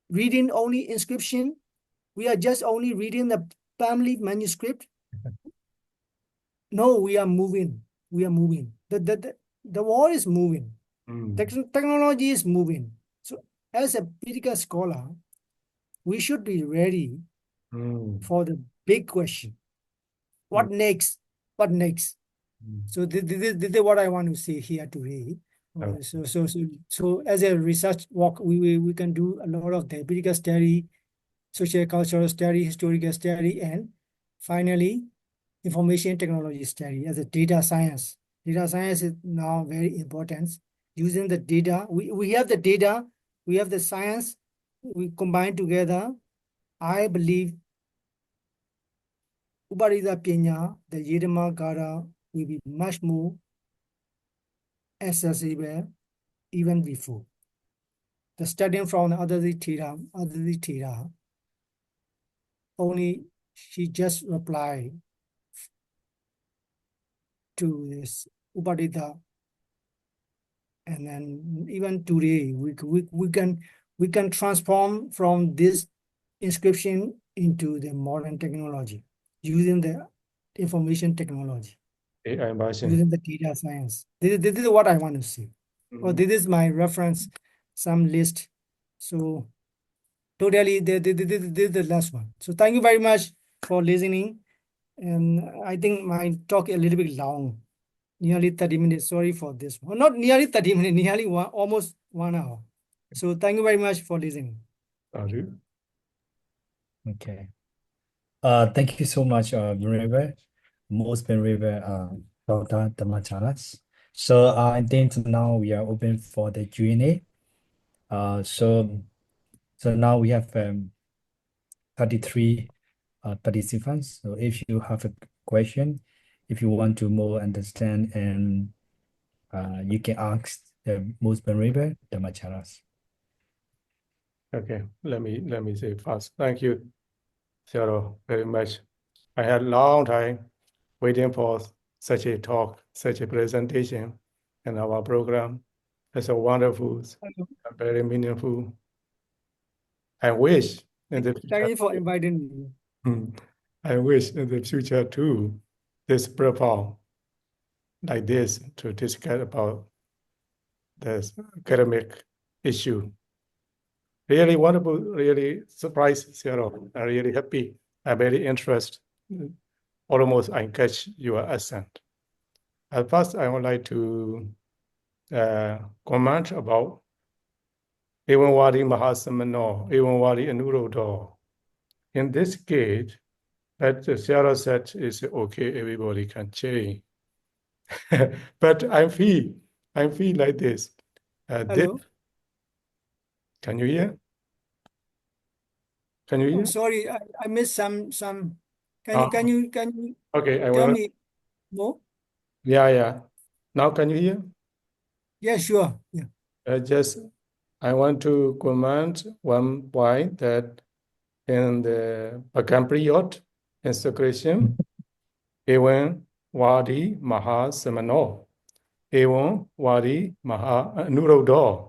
reading only inscription. We are just only reading the family manuscript. No, we are moving. We are moving. The world is moving. Technology is moving. So as a Pitaka scholar, we should be ready for the big question. What next? What next? So this is what I want to say here today. So as a research work, we can do a lot of the biblical study, social cultural study, historical study, and finally, information technology study as a data science. Data science is now very important. Using the data, we have the data, we have the science, we combine together. I believe Upatissapanha, the Dhammacara, will be much more accessible even before. The studying from the Aditya, only she just replied to this Upadita, and then even today we can transform from this inscription into the modern technology using the information technology. AI version. Using the data science. This is what I want to see. Well, this is my reference, some list. So totally, this is the last one. So thank you very much for listening. And I think my talk is a little bit long, nearly 30 minutes. Sorry for this one. Not nearly 30 minutes, nearly almost 1 hour. So thank you very much for listening. Okay. Thank you so much, Venerable, most Venerable Dr. Dhammacharas. So I think now we are open for the Q&A. So now we have 33 participants. So if you have a question, if you want to more understand, and you can ask the most Venerable Dhammacharas. Okay, let me say first. Thank you, Cyril, very much. I had a long time waiting for such a talk, such a presentation in our program. It's a wonderful, very meaningful. I wish in the Thank you for inviting me. I wish in the future too, this platform like this to discuss about this academic issue. Really wonderful, really surprised, Cyril. I'm really happy. I'm very interested. Almost I catch your accent. At first, I would like to comment about Evanwadi Mahasamano, Evanwadi Anuruddha. In this case, that Sarah said is okay, everybody can change. But I feel like this. Hello. Can you hear? Can you hear? Oh, sorry, I missed some. Can you okay, I tell will. me more? Yeah. Now can you hear? Yeah, sure. Yeah. I want to comment one point that in the Bhagam period inscription, Evan Wadi Maha Samano, Evan Wadi Maha Anuruddha.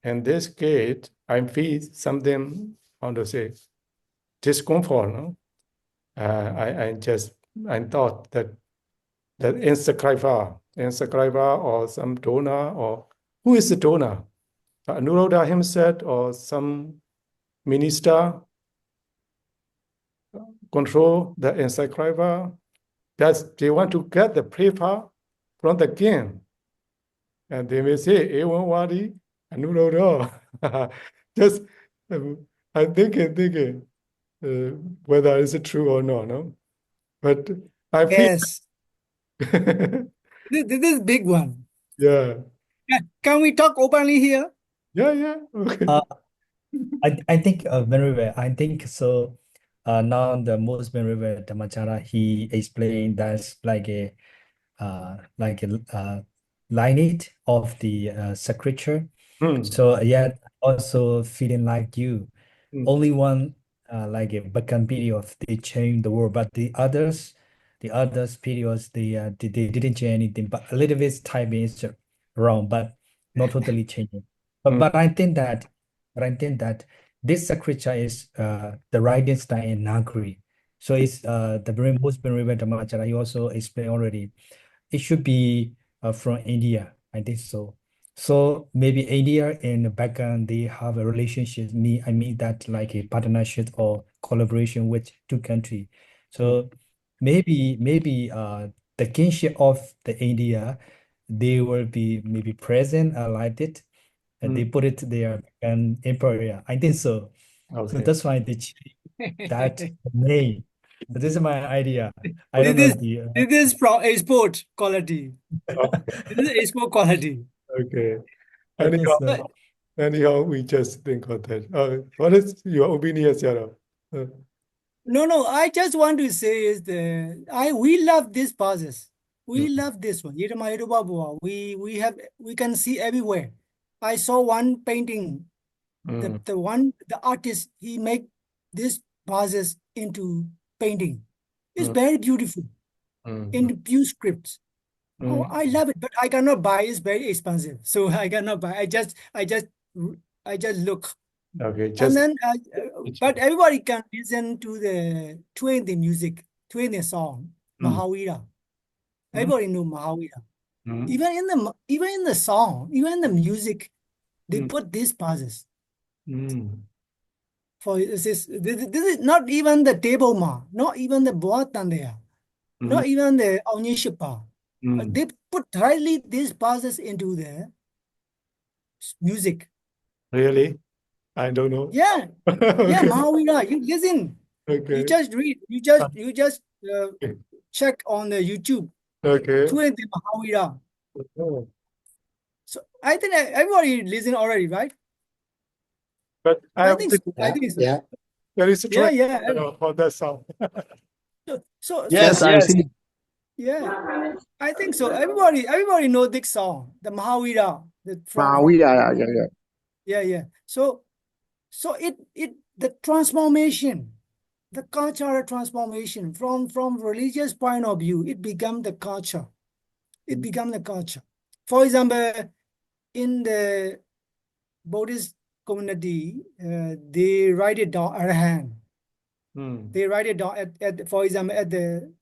In this case, I feel something, how to say, discomfort. No? I thought that inscriber or some donor, or who is the donor? Anuruddha himself or some minister control the inscriber. They want to get the paper from the king. And they may say, Ewan Wadi, Anuruddha. Just, I'm thinking whether it's true or not. No? But I feel. Yes. This is big one. Yeah. Can we talk openly here? Yeah. Okay. I think very well. I think so. Now the most Venerable Dhammacara, he explained that's like a lineage of the scripture. So yeah, also feeling like you. Only one like a Bakan period they changed the world, but the others periods they didn't change anything, but a little bit timing is wrong, but not totally changing. But I think that this scripture is the writing style in Nagari. So it's the most River Dhammacara. He also explained already. It should be from India. I think so. So maybe India and Bagan they have a relationship. I mean that like a partnership or collaboration with two countries. So maybe the kinship of the India they will be maybe present like it and they put it there and empire. I think so. So Okay. that's why they change that name. So this is my idea. I don't This know the is from export quality. Okay. This is export quality. Okay. I think Anyhow, so. anyhow, we just think of that. What is your opinion, Sarah? No, I just want to say is we love this process. We love this one. Yirama Yoruba Bua. We can see everywhere. I saw one painting. The artist he make this process into painting. It's very beautiful in few scripts. Oh, I love it, but I cannot buy. It's very expensive, so I cannot buy. I just look. Okay, And just then, but everybody can listen to the 20 music, 20 song, Mahavira. Everybody know Mahavira. Even in the song, even in the music, they put these pauses. For this is not even the table ma, not even the boatan there, not even the onyeshipa. They put rightly these pauses into the music. Really? I don't know. Yeah, yeah, Okay. Mahavira. You listen. Okay. You just read. You just check on the YouTube. Okay. 20 Mahavira. Oh. So I think everybody listen already, right? But I think so. I think so. Yeah. there is a Yeah, track yeah. for that song. Yes, I've seen. Yeah, I think so. Everybody know this song, the Mahavira, yeah. So the transformation, the cultural transformation from religious point of view, it become the culture. It become the culture. For example, in the Buddhist community, they write it down Arahant. They write it down for example, at the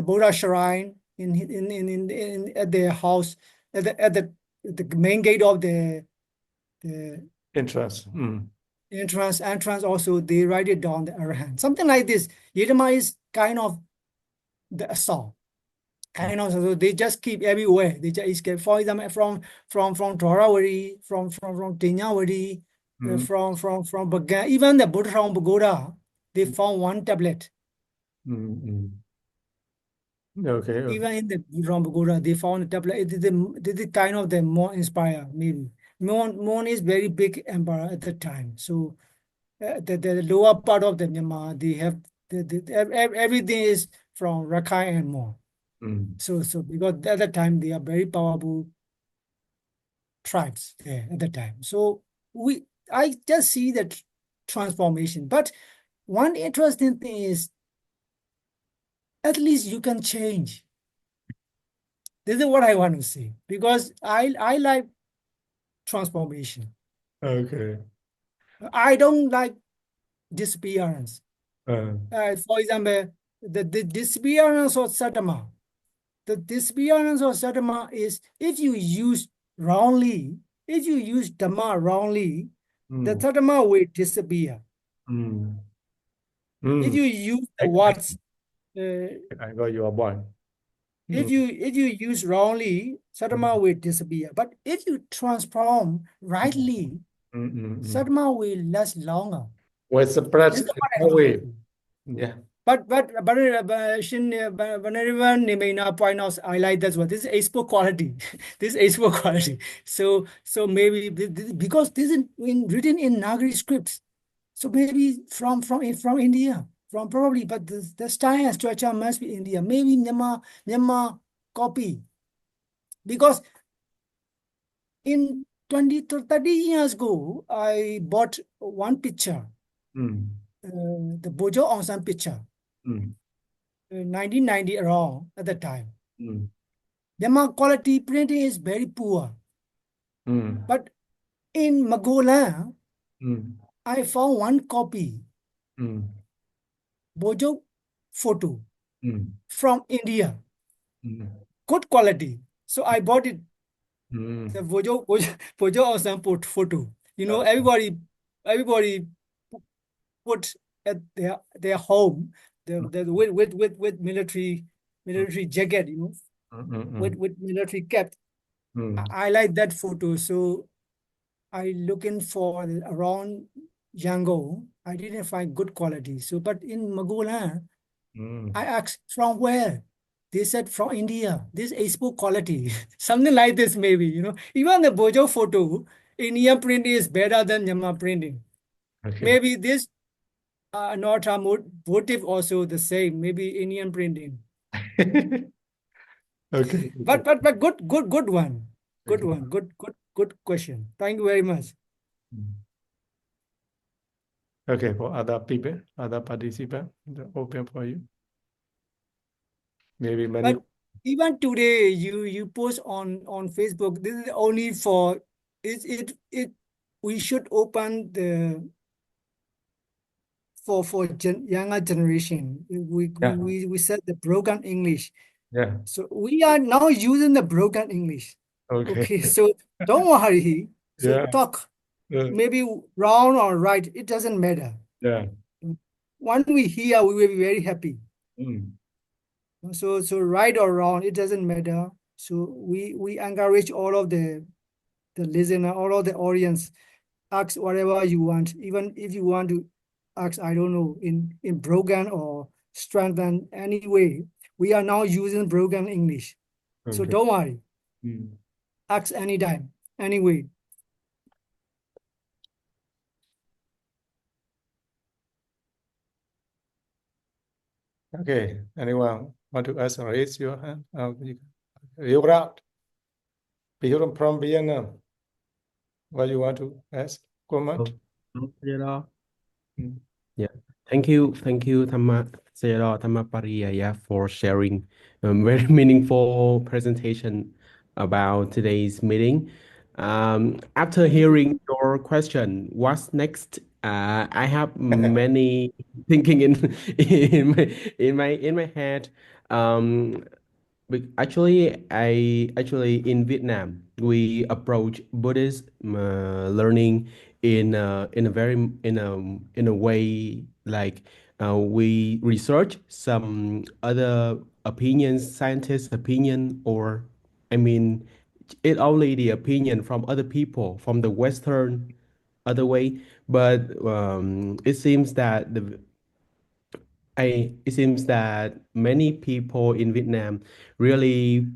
Buddha shrine in at the house at the main gate of the Interest. entrance also they write it down the Arahant. Something like this. Yidama is kind of the song. Kind of so they just keep everywhere. They just keep, for example, from Thorawari, from Tinyawari, from Bagan, even the Buddha from Pagoda, they found one tablet. Okay. Even in the from Pagoda, they found a tablet. This is kind of the more inspired, maybe. Mon is very big empire at the time. So the lower part of the Myanmar, they have everything is from Rakhine and more. So because at the time they are very powerful tribes there at the time. So I just see that transformation. But one interesting thing is at least you can change. This is what I want to say because I like transformation. Okay. I don't like disappearance. Uh, For example, the disappearance of Satama. The disappearance of Satama is if you use wrongly, if you use Dhamma wrongly, the Satama will disappear. If you use the words, I got your point. if you use wrongly, Satama will disappear. But if you transform rightly, Satama will last longer. Well, spread This is what I away. want. Yeah. But Vanarivan Nimena point out, I like that one. This is export quality. This is export quality. So maybe because this is written in Nagari scripts. So maybe from India, from probably, but the style and structure must be India. Maybe Myanmar copy because in 20 to 30 years ago, I bought one picture, the Bojo Aung San picture, 1990 around at the time. The quality printing is very poor. But in Magola, I found one copy, Bojo photo from India, good quality. So I bought it, the Bojo Aung San photo. You know, Okay. everybody put at their home, with military jacket, you know, with military cap. I like that photo, so I looking for around Yangon. I didn't find good quality. So, but in Magola, I asked from where? They said from India. This is expo quality, something like this maybe. You know, even the Bojo photo, Indian print is better than Myanmar printing. Okay. Maybe this not a motive also the same. Maybe Indian printing. Okay. But good one. Good Okay. one. Good question. Thank you very much. Okay, for other people, other participants, open for you. Maybe many. But even today, you post on Facebook. This is only for it. We should open the for younger generation. Yeah. We said the broken English. Yeah. So we are now using the broken English. Okay. Okay, so don't worry. So Yeah. talk Yeah. maybe wrong or right. It doesn't matter. Yeah. When we hear, we will be very happy. Mm. So right or wrong, it doesn't matter. So we encourage all of the listener, all of the audience, ask whatever you want. Even if you want to ask, I don't know, in broken or strengthen any way. We are now using broken English. So Okay. don't worry. Mm. Ask anytime, anyway. Okay. Anyone want to ask? Raise your hand. You're out. You're from Vietnam. What you want to ask? Comment? Yeah. Mm. Yeah. Thank you, Dhammapariyaya, for sharing very meaningful presentation about today's meeting. After hearing your question, what's next? I have many thinking in my head. Um, actually, in Vietnam, we approach Buddhist learning in a way like we research some other opinions, scientists' opinion, or I mean, it only the opinion from other people from the Western other way. But it seems that it seems that many people in Vietnam really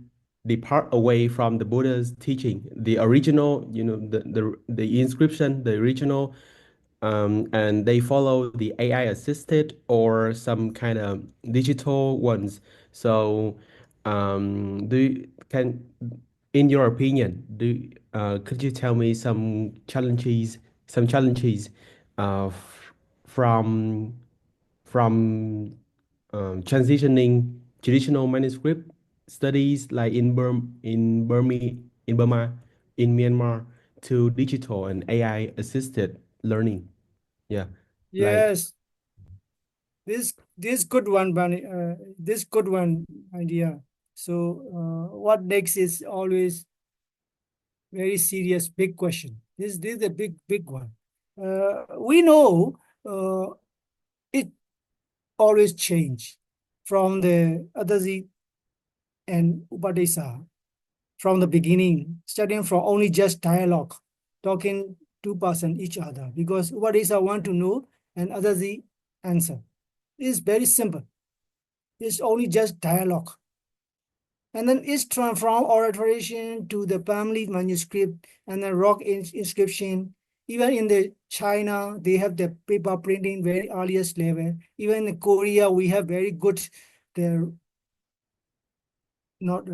depart away from the Buddha's teaching, the original, the inscription, the original, and they follow the AI assisted or some kind of digital ones. So, in your opinion, could you tell me some challenges, from from transitioning traditional manuscript studies like in Burma, in Myanmar to digital and AI assisted learning. Yeah, like Yes, this good one, Bani. This good one idea. So what next is always very serious, big question. This is a big one. We know it always change from the Adasi and Upadesa from the beginning, starting from only just dialogue, talking two-person each other, because Upadesa want to know and Adasi answer. It's very simple. It's only just dialogue. And then it's from oratory to the family manuscript and the rock inscription. Even in the China, they have the paper printing very earliest level. Even in Korea, we have very good the not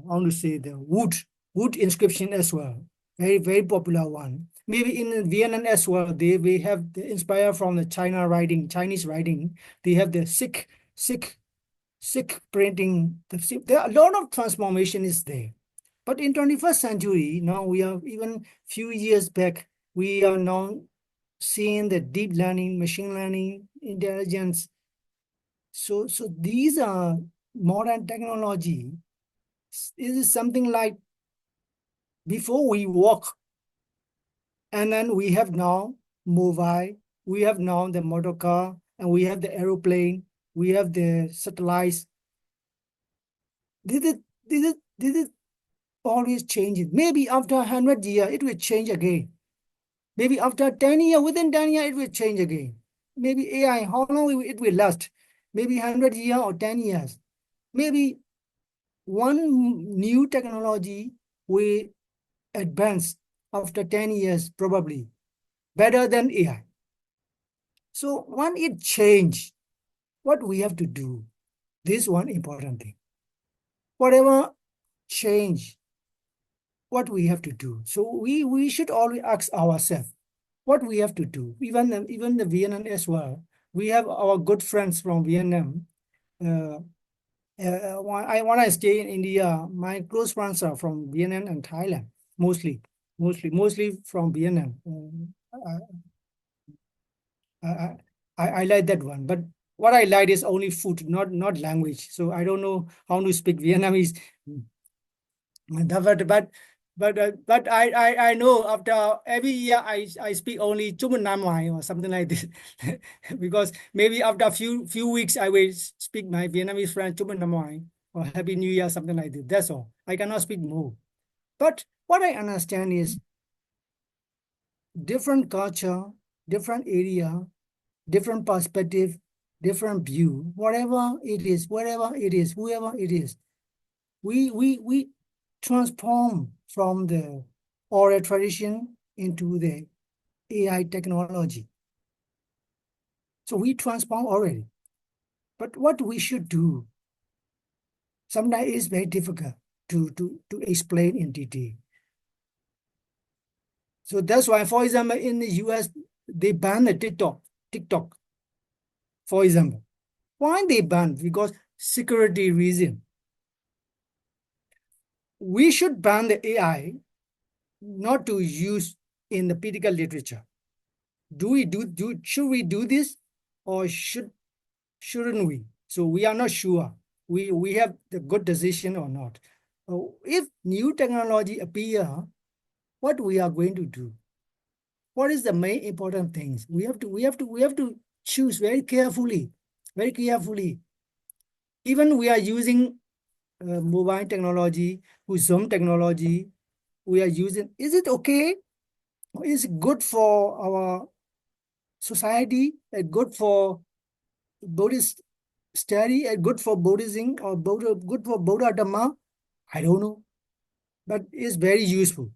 how to say, the wood inscription as well. Very popular one. Maybe in Vietnam as well, we have the inspired from the Chinese writing. They have the Sikh printing. There are a lot of transformation is there. But in 21st century, now we are even few years back, we are now seeing the deep learning, machine learning, intelligence. So these are modern technology. It is something like before we walk, and then we have now mobile, we have now the motor car, and we have the aeroplane, we have the satellites. Did it always change it? Maybe after 100 years, it will change again. Maybe after 10 years, within 10 years, it will change again. Maybe AI, how long it will last? Maybe 100 years or 10 years. Maybe one new technology will advance after 10 years, probably better than AI. So when it change, what we have to do? This one important thing. Whatever change, what we have to do. So we should always ask ourselves what we have to do. Even the Vietnam as well. We have our good friends from Vietnam. When I stay in India, my close friends are from Vietnam and Thailand, mostly from Vietnam. I like that one, but what I like is only food, not language. So I don't know how to speak Vietnamese. But I know after every year I speak only Chumun Nam Mai or something like this, because maybe after a few weeks I will speak my Vietnamese friend Chumun Nam Mai or Happy New Year, something like this. That's all. I cannot speak more. But what I understand is different culture, different area, different perspective, different view, whatever it is, wherever it is, whoever it is, we transform from the oral tradition into the AI technology. So we transform already. But what we should do, sometimes it's very difficult to explain in detail. So that's why, for example, in the US, they ban the TikTok, for example. Why they ban? Because security reason. We should ban the AI not to use in the medical literature. Should we do this or shouldn't we? So we are not sure. We have the good decision or not. So if new technology appear, what we are going to do? What is the main important things? We have to choose very carefully. Even we are using mobile technology, Zoom technology, we are using. Is it okay? Is it good for our society? Good for Buddhist study? Good for Buddhism or good for Buddha Dhamma? I don't know. But it's very useful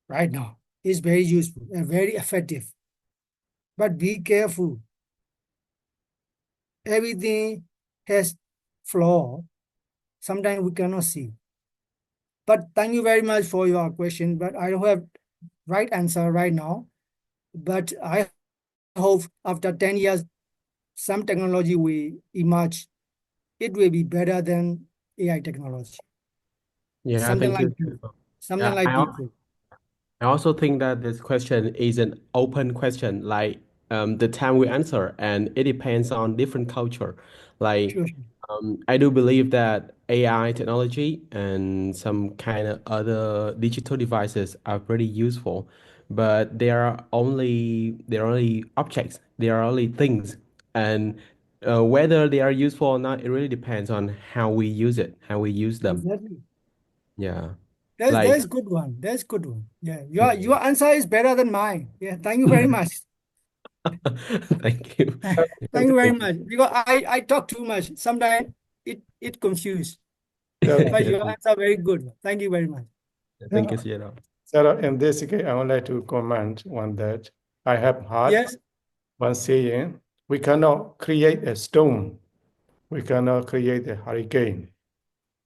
right now. It's very useful and very effective. But be careful. Everything has flaw. Sometimes we cannot see. But thank you very much for your question. But I don't have right answer right now. But I hope after 10 years, some technology will emerge. It will be better than AI technology. Yeah, Something thank like you. this. Something Yeah, like I, this. I also think that this question is an open question, like the time we answer, and it depends on different culture. Like Sure. I do believe that AI technology and some kind of other digital devices are pretty useful, but they are only objects, they are only things, and whether they are useful or not, it really depends on how we use it, how we use them. Exactly. Yeah, like That's good one. That's good one. Yeah. Your answer is better than mine. Yeah. Thank you very much. thank you. Thank you very much. Because I talk too much. Sometimes it confused. But Okay. your answer very good. Thank you very much. Thank you, Sierra. Sarah, in this case, I would like to comment on that. I have heard Yes. one saying, we cannot create a stone. We cannot create a hurricane.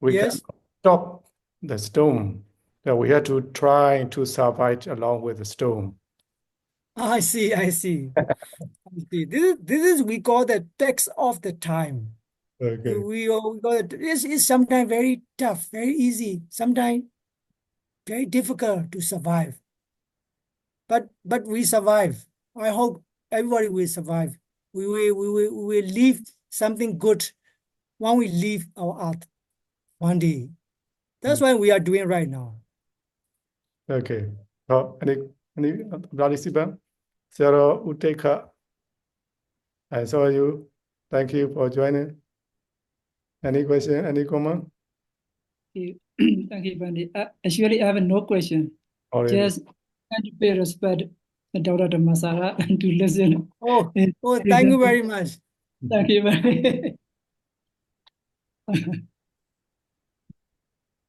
We Yes. can stop the storm. That we have to try to survive along with the storm. I see. I see. This is we call the text of the time. Okay. We call it. It's sometimes very tough, very easy, sometimes very difficult to survive. But we survive. I hope everybody will survive. We will leave something good when we leave our earth one day. That's what we are doing right now. Okay. Any participant? Sarah Uteka, I saw you. Thank you for joining. Any question? Any comment? Thank you, Bandi. Actually, I have no question. Or Just and to pay respect to Dr. Dhammacara and to listen. Oh, thank you very much. Thank you very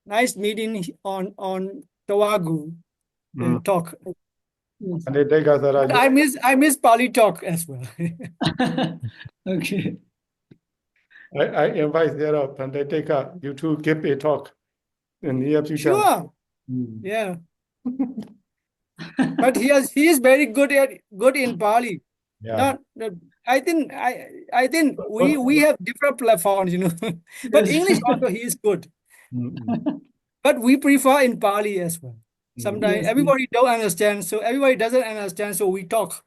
Nice meeting on Tavagu talk. Yes. Panditeka Sarah, But I miss Pali talk as well. Okay. I invite Sarah Panditeka, you to give a talk in near future. Sure. Yeah. But he is very good in Pali. Yeah. I think we have different platforms, But Yes. English also he is good. But we prefer in Pali as well. Sometimes Yes. everybody don't understand, so everybody doesn't understand, so we talk.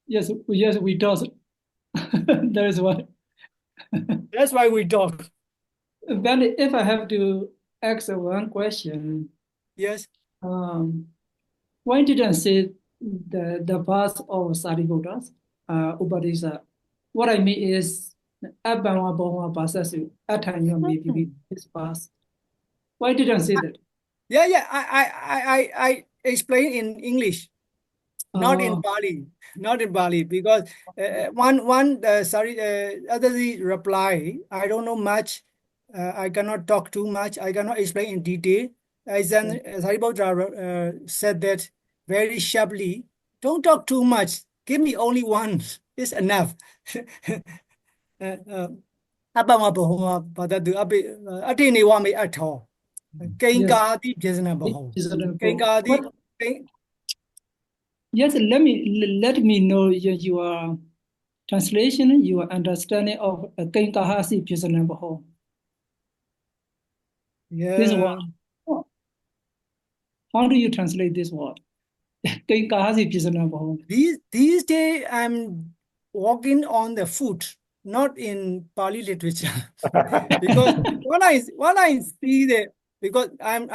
Yes, we does. That is why. That's why we talk. Bandi, if I have to ask one question, Yes. why didn't say the path of Sariputta, Upatisha? What I mean is, Abhava Bhava Pasasu, Atanya maybe his path. Why didn't say that? Yeah. I explain in English, not in Pali, because other reply. I don't know much. I cannot talk too much. I cannot explain in detail. Then Sariputta said that very sharply. Don't talk too much. Give me only one. It's enough. Yes, let me know your translation, your understanding of Kenkahasi Pisanambaho. This Yeah. word. How do you translate this word? Kenkahasi Pisanambaho. These days I'm walking on the foot, not in Pali literature, because when I see because I'm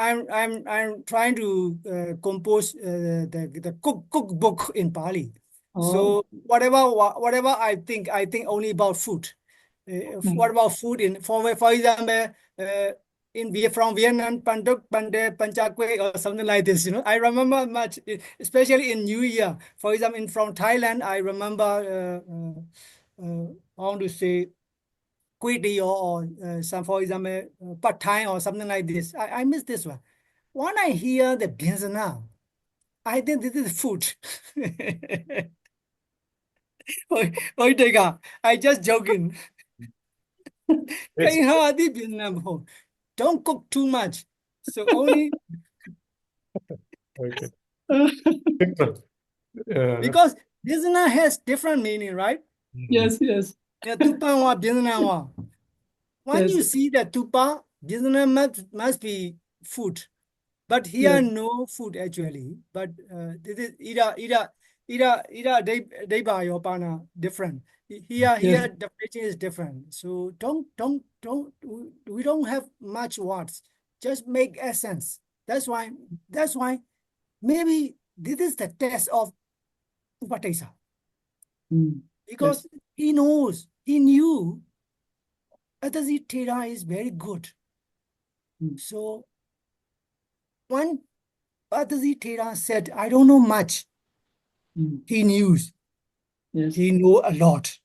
trying to compose the cookbook in Pali. So whatever I think only about food. What about food for example, from Vietnam, Panduk, Pande, Panchakwe, or something like this, I remember much, especially in New Year. For example, from Thailand, I remember, how to say, Kwiti or some, for example, Pad Thai or something like this. I miss this one. When I hear the Bienzana, I think this is food. I just joking. Don't cook too much. So only Okay. because Bienzana has different meaning, right? Yes. Yeah, tupa wa Bienzana wa. When Yes. you see the tupa, Bienzana must be food. But here Yes. no food actually. But this is ida deba yopana different. Here Yes. definition is different. So we don't have much words. Just make essence. That's why maybe this is the test of Upatissapanha. Because he knew Adasi Thera is very good. So when Adasi Thera said, I don't know much, he knew. Yes. He knew a lot.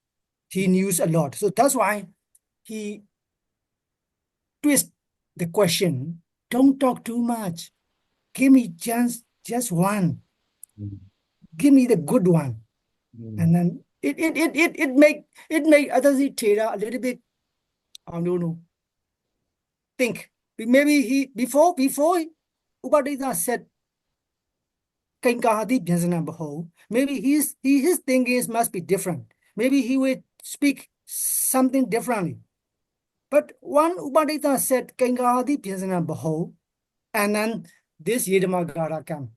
He knew a lot. So that's why he twist the question. Don't talk too much. Give me just one. Give me the good one. And then it make Adasi Thera a little bit, I don't know, think. Maybe he before Upadita said Kankahadi Bhyasana Baho. Maybe his thinking must be different. Maybe he will speak something differently. But one Upadita said Kankahadi Bhyasana Baho, and then this Yedamagara come.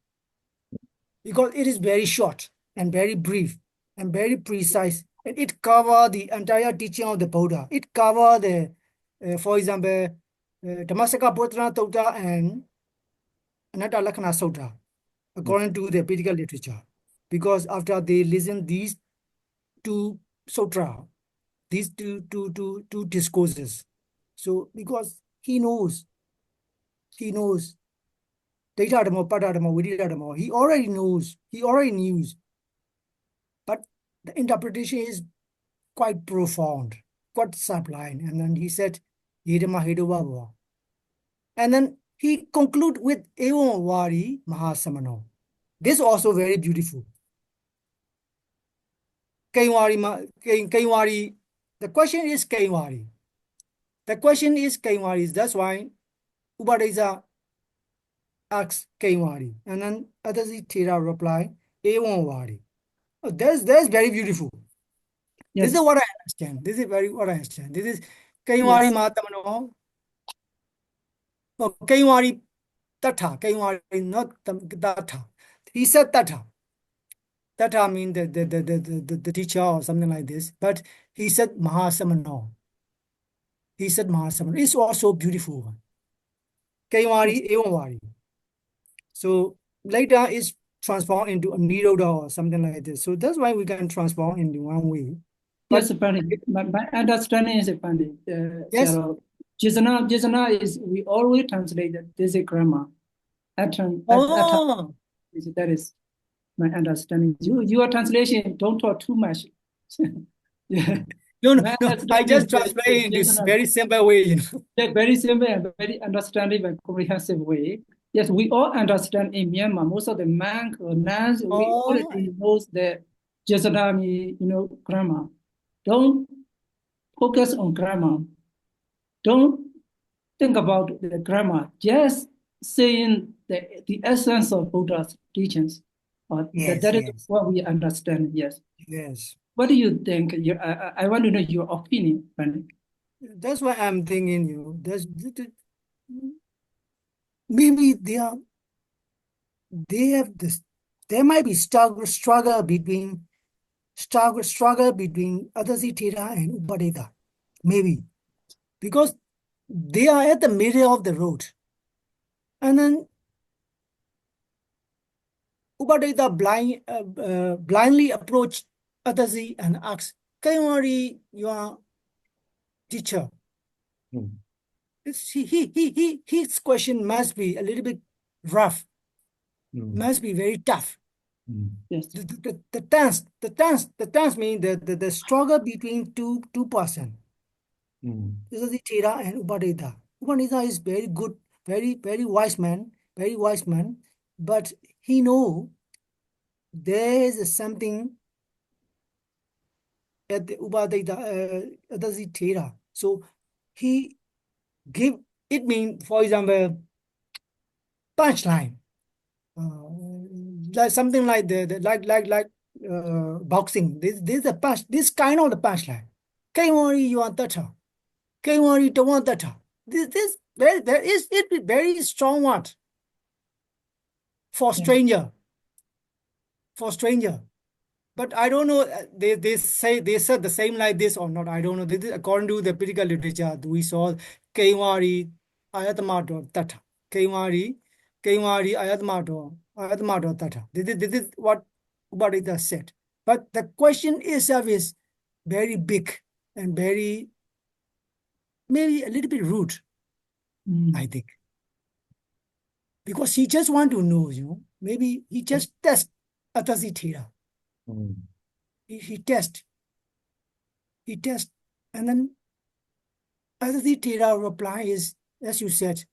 Because it is very short and very brief and very precise. And it covers the entire teaching of the Buddha. It covers the, for example, Dhammacara Bodhana Sutta and Anatta Lakkhana Sutta, according to the Vedic literature. Because after they listen these two sutra, these two discourses, so because he knows, Data Dhamma, Pada Dhamma, Vidya Dhamma, he already knew. But the interpretation is quite profound, quite sublime. And then he said, Yedama Hedova. And then he conclude with Evam Vari Mahasamano. This is also very beautiful. Kainwari. The question is Kainwari. That's why Upadesa asks Kainwari. And then Adasi Thera reply, Evam Vari. Oh, that's very beautiful. Yes. This is what I understand. This is Kainwari Yes. Mahatamano. No, Kainwari Tata. Kainwari not Tata. He said Tata. Tata means the teacher or something like this. But he said Mahasamano. It's also beautiful. Kainwari, Evanwari. So later it's transformed into a Nirodha or something like this. So that's why we can transform into one way. Yes, Pandit. My understanding is, Pandit. Yes. So, Jisana is, we always translate this is grammar. Oh, That is my understanding. Your translation, don't talk too much. Yeah. no. My I understanding just is translate in this Jisana. very simple way. Yeah, very simple and very understanding and comprehensive way. Yes, we all understand in Myanmar, most of the monks or nuns, we already know the Jasanami, grammar. Don't focus on grammar. Don't think about the grammar. Just saying the essence of Buddha's teachings. Yes, that is yes. what we understand, yes. Yes. What do you think? I want to know your opinion, Pandit. That's why I'm thinking, maybe there might be struggle between Adasi Thera and Upadeta. Maybe. Because they are at the middle of the road. And then Upadeta blindly approached Adasi and asked, Kaimari, your teacher. His question must be a little bit rough, must be very tough. Yes. The tense means the struggle between two persons. This is the Thera and Upadeta. Upadeta is very good, very wise man, but he know there is something at the Upadeta, the Thera. So he give it mean, for example, punchline. Like something like boxing. This is a punch. This kind of the punchline. Kaimori, you want that? Kaimori, don't want that. This very strong word for stranger. For stranger. But I don't know. They said the same like this or not. I don't know. This is according to the Vedic literature. We saw Kaimari ayatmato tata. Kaimari ayatmato tata. This is what Upadita said. But the question itself is very big and very, maybe a little bit rude, I think. Because he just want to know, maybe he just test Atasi Thera. He test, and then Atasi Thera reply is, as you said,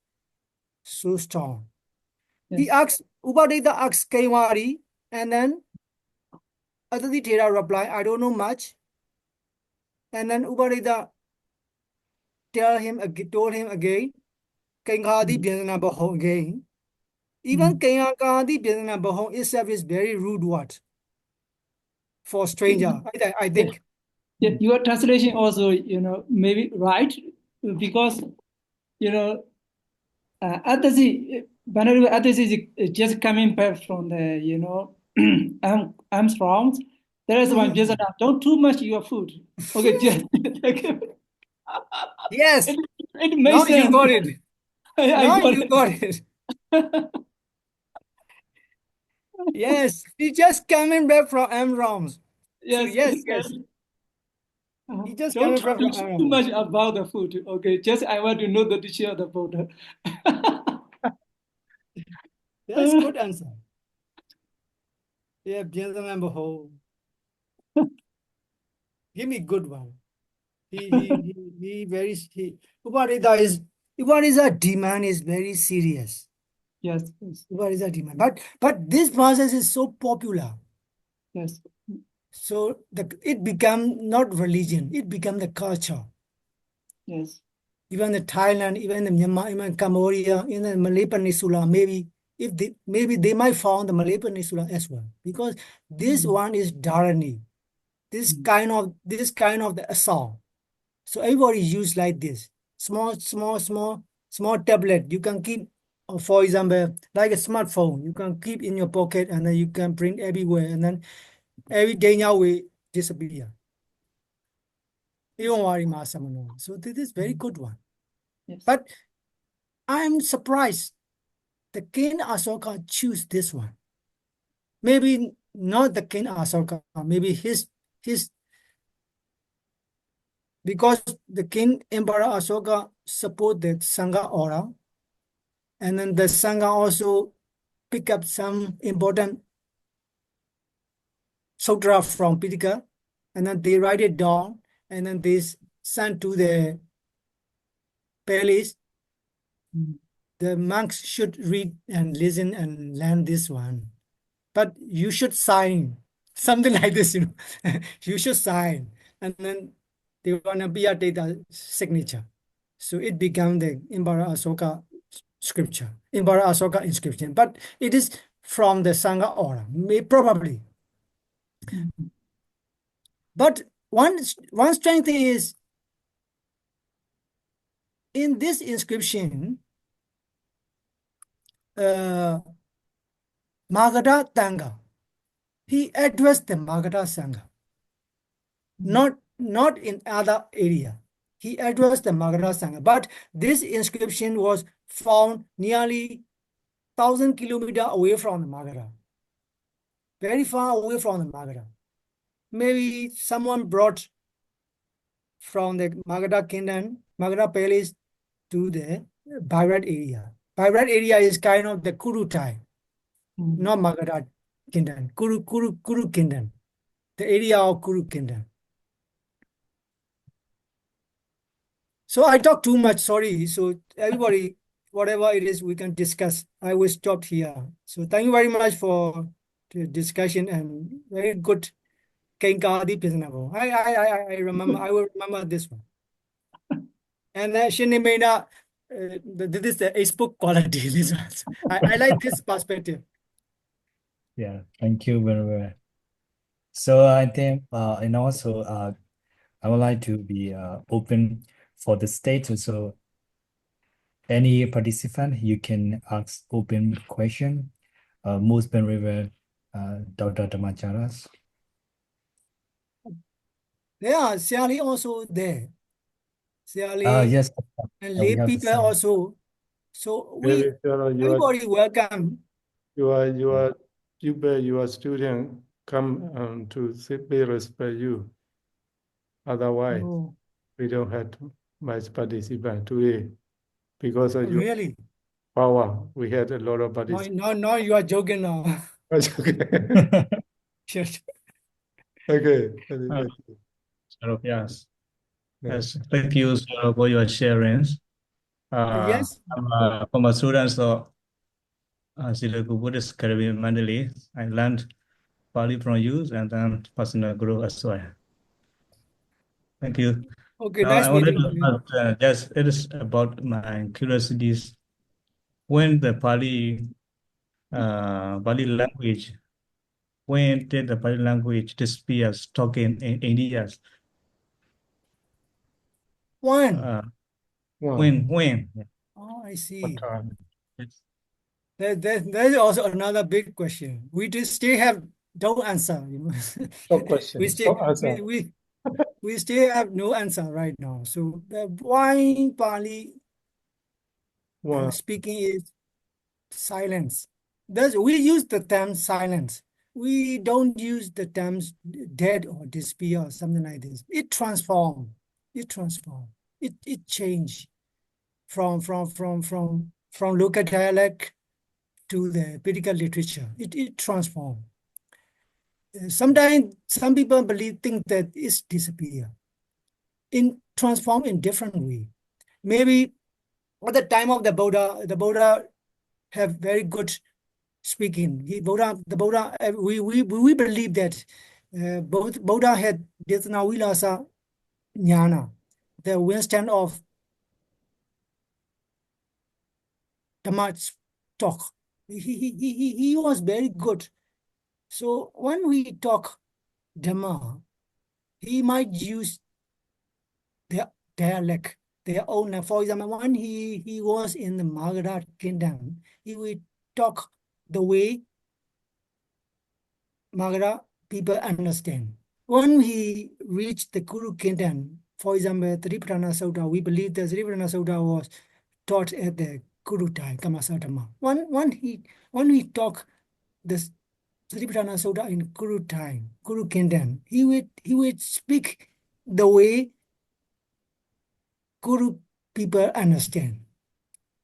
so strong. Yes. He asks, Upadita asks Kaimari, and then Atasi Thera reply, I don't know much. And then Upadita told him again, Kengadi Biana Bahong again. Even Kengadi Biana Bahong itself is very rude word for stranger. I think. Yeah, your translation also, maybe right, because, whenever Adesi is just coming back from the, Armstrongs, there is one just don't too much your food. Okay, just Yes. it Now makes you sense. got it. I Now got you it. got it. Yes, he just coming back from Amrams. So Yes, yes. He just don't coming talk back from too Amrams. much about the food. Okay, just I want to know the dish of the food. That's good answer. Yeah, Biana Bahong. Give me good one. He very what is a demand is very serious. Yes, yes, What is a demand? But this process is so popular. yes. So it become not religion, it become the culture. Yes. Even the Thailand, even the Myanmar, even Cambodia, in the Malay Peninsula, maybe they might found the Malay Peninsula as well. Because this one is Dharani. This kind of the assault. So everybody use like this. Small tablet. You can keep, for example, like a smartphone. You can keep in your pocket and then you can print everywhere and then every day now we disappear. You don't worry, Masamano. So this is very good one. Yes. But I'm surprised the King Asoka choose this one. Maybe not the King Asoka, maybe his because the King Emperor Asoka support the Sangha aura, and then the Sangha also pick up some important sutra from Pitaka, and then they write it down, and then they send to the palace. The monks should read and listen and learn this one. But you should sign something like this, you should sign, and then they want to be a data signature. So it became the Emperor Asoka scripture, Emperor Asoka inscription. But it is from the Sangha aura, probably. But one strange thing is, in this inscription, Magadha Tanga, he addressed the Magadha Sangha, not in other area. He addressed the Magadha Sangha, but this inscription was found nearly 1,000 kilometers away from the Magadha, very far away from the Magadha. Maybe someone brought from the Magadha kingdom, Magadha palace to the Bharat area. Bharat area is kind of the Kuru type, not Magadha kingdom, Kuru kingdom, the area of Kuru kingdom. So I talk too much, sorry. So everybody, whatever it is, we can discuss. I will stop here. So thank you very much for the discussion and very good Kenkadi Pisanabo. I remember, I will remember this one. And then Shinimena, this is the Facebook quality. This one. I like this perspective. Yeah, thank you very much. So I think, and also, I would like to be open for the stage. So any participant, you can ask open question. Most benevolent Dr. Dhammacharas. Yeah, Siali also there. Siali Yes, and we lay have the people same. also. So Maybe, everybody welcome. your pupil, your student come to simply respect you. Otherwise, Oh, we don't have much participant today because of your really? power. We had a lot of participants. No, you are joking now. Okay. Yes. Okay. So, yes. Yeah. Yes, thank you for your sharing. Yes. From a student of Silaku Buddhist Academy in Mandalay, I learned Pali from you and then personal growth as well. Thank you. Okay, Now nice I wanted meeting to you. ask, just it is about my curiosities. When the Pali language, when did the Pali language disappear talking in India? One. Uh, One. when? Yeah. Oh, I What see. time? Yes. There's also another big question. We just still have no answer, you know. Short question. We still Short answer. we still have no answer right now. So why Pali One. speaking is silence. We use the term silence. We don't use the terms dead or disappear or something like this. It transform. It transform. It change from local dialect to the Vedic literature. It transform. Sometimes some people think that it's disappear. In transform in different way. Maybe at the time of the Buddha have very good speaking. The Buddha, we believe that both Buddha had Dhyana Vilasa Jnana, the wisdom of Dhamma's talk. He was very good. So when we talk Dhamma, he might use their dialect, their own. For example, when he was in the Magadha kingdom, he would talk the way Magadha people understand. When he reached the Kuru kingdom, for example, Tripurana Sutta, we believe that Tripurana Sutta was taught at the Kuru time, Kamasadhamma. When he talk the Tripurana Sutta in Kuru time, Kuru kingdom, he would speak the way Kuru people understand.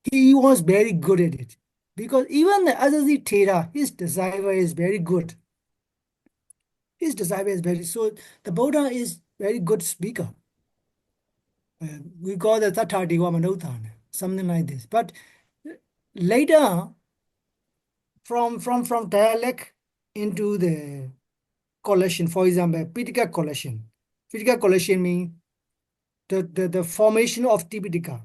He was very good at it. Because even the Azasi Thera, his disciple is very good. His disciple is very so the Buddha is very good speaker. We call the Tathā Dewa Manodhana, something like this. But later, from dialect into the collection, for example, Pitaka collection. Pitaka collection means the formation of Tipitaka.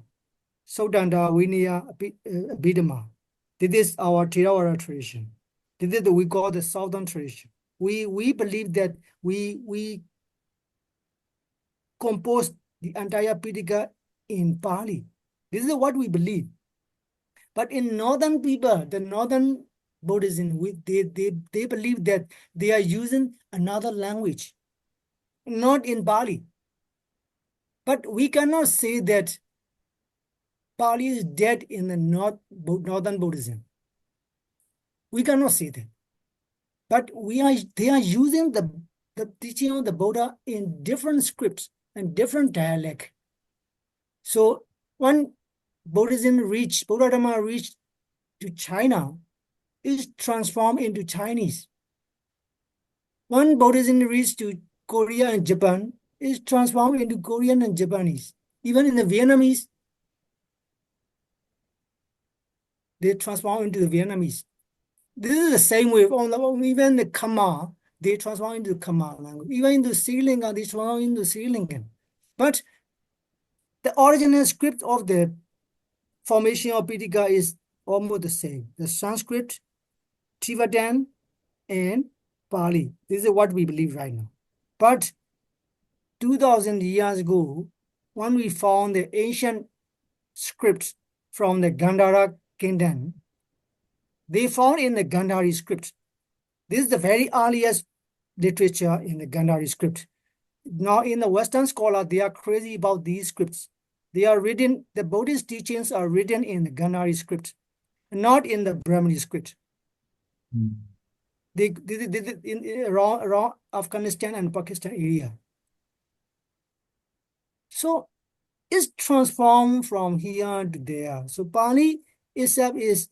Saudanda, Vinaya, Abhidhamma. This is our Theravada tradition. This is we call the Southern tradition. We believe that we composed the entire Pitaka in Pali. This is what we believe. But in northern people, the northern Buddhism, they believe that they are using another language, not in Pali. But we cannot say that Pali is dead in the northern Buddhism. We cannot say that. But they are using the teaching of the Buddha in different scripts and different dialect. So when Buddha Dhamma reached to China, is transformed into Chinese. When Buddhism reached to Korea and Japan, is transformed into Korean and Japanese. Even in the Vietnamese, they transform into the Vietnamese. This is the same way. Even the Khmer, they transform into Khmer language. Even into Sri Lanka, they transform into Sri Lankan. But the original script of the formation of Pitaka is almost the same. The Sanskrit, Tibetan, and Pali. This is what we believe right now. But 2000 years ago, when we found the ancient scripts from the Gandhara kingdom, they found in the Gandhari script. This is the very earliest literature in the Gandhari script. Now, in the Western scholar, they are crazy about these scripts. They are written, the Buddhist teachings are written in the Gandhari script, not in the Brahmani script. They in around Afghanistan and Pakistan area. So it's transformed from here to there. So Pali itself is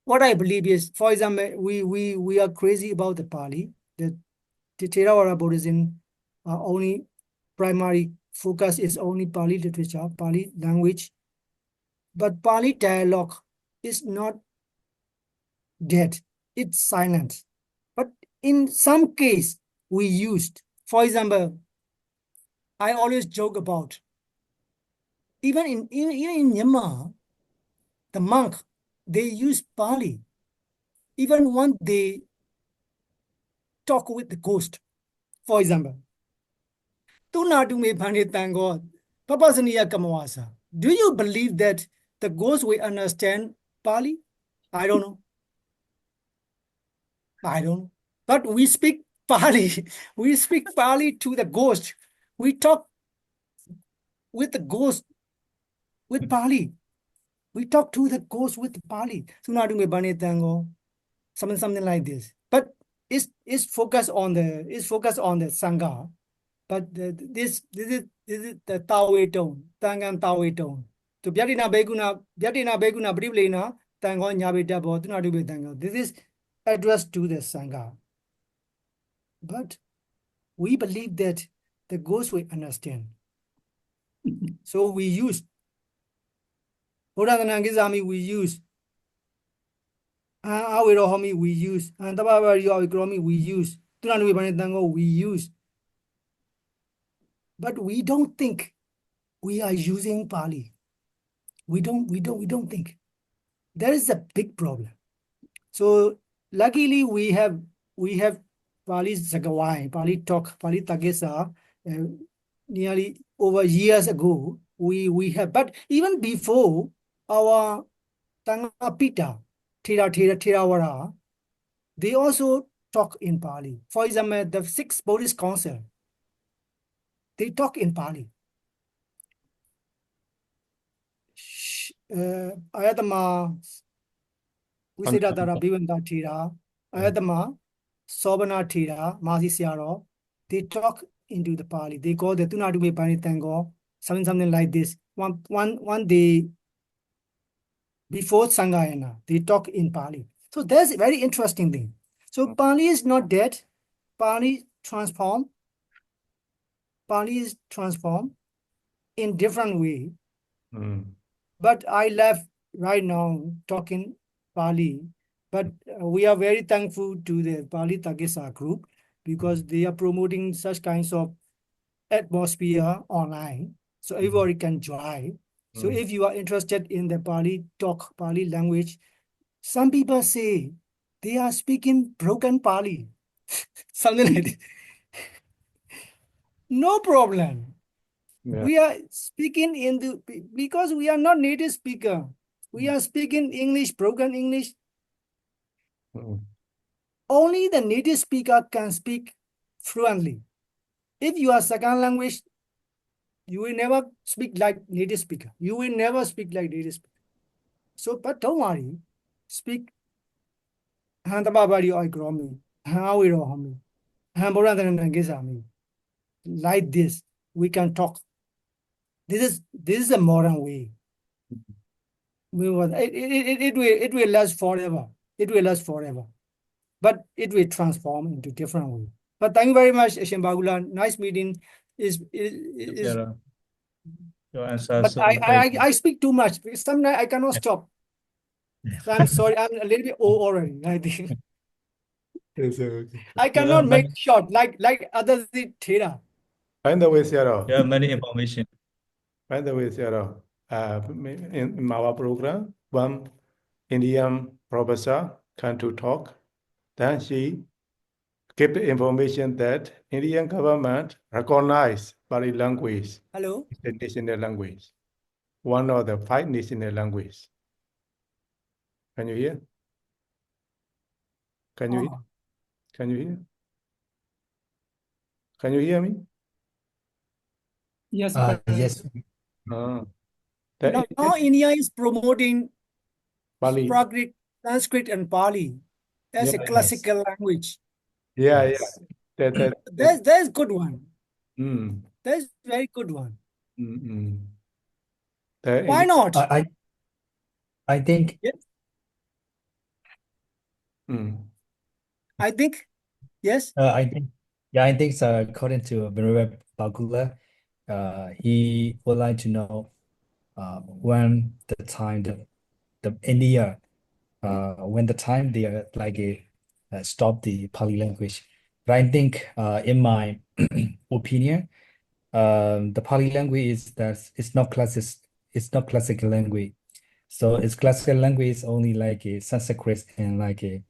what I believe is, for example, we are crazy about the Pali. The Theravada Buddhism only primary focus is only Pali literature, Pali language. But Pali dialogue is not dead. It's silent. But in some case, we used, for example, I always joke about. Even in Myanmar, the monk, they use Pali. Even when they talk with the ghost, for example. Do you believe that the ghost will understand Pali? I don't know. I don't know. But we speak Pali. We speak Pali to the ghost. We talk with the ghost with Pali. We talk to the ghost with Pali. Something like this. But it's focused on the Sangha. But this is the Taoist tone, Tangan Taoist tone. To Biatina Beguna Briblina, Tango Nyabita Botuna Tango. This is addressed to the Sangha. But we believe that the ghost will understand. So we use Buddha we use Awirohomi we use, and Tabavari Awigromi we use, Tunanu Banitango we use. But we don't think we are using Pali. We don't think. There is a big problem. So luckily we have Pali Sagawai, Pali talk, Pali Tagesa, nearly over years ago. We have, but even before our Tangapita, Tirawara, they also talk in Pali. For example, the 6th Buddhist Council, they talk in Pali. Ayatama Visidatara Bivanda Tira, Ayatama Sobana Tira, Masi Siaro, they talk into the Pali. They call the Tunadu Pani Tango, something like this. One day before Sangayana, they talk in Pali. So that's a very interesting thing. So Pali is not dead. Pali transformed. Pali is transformed in different way. But I left right now talking Pali. But we are very thankful to the Pali Tagesa group because they are promoting such kinds of atmosphere online. So everybody can join. So if you are interested in the Pali talk, Pali language, some people say they are speaking broken Pali. Something like that. No problem. Yeah. We are speaking because we are not native speaker. We are speaking English, broken English. Only the native speaker can speak fluently. If you are second language, you will never speak like native speaker. You will never speak like native speaker. So, but don't worry. Speak Hantababari or Gromi, Hawiro Homi, Hamboran and Gizami. Like this, we can talk. This is a modern way. It will last forever. It will last forever. But it will transform into different way. But thank you very much, Shimbagula. Nice meeting. Your answer But so very I speak too much. Sometimes I cannot stop. So I'm sorry. I'm a little bit old already, I think. It's okay. I cannot make short like others did Thera. By the way, Sarah. Yeah, many information. By the way, Sarah, in our program, one Indian professor came to talk. Then she gave the information that Indian government recognized Bali language Hello? as the national language, one of the 5 national languages. Can you hear? Can you hear? Can you hear? Can you hear me? Yes, Yes. Now India is promoting Bali. Prakrit, Sanskrit, and Pali as a Yes. classical language. Yeah, Yes. yeah. That's good one. Mm. That's very good one. Mm-mm. Why not? I think Yes. Mm. I think yes. I think so. According to Venerable Bagula, he would like to know when the time the India when the time they are like stop the Pali language. But I think in my opinion, the Pali language is that it's not classical language. So its classical language is only like a Sanskrit and like a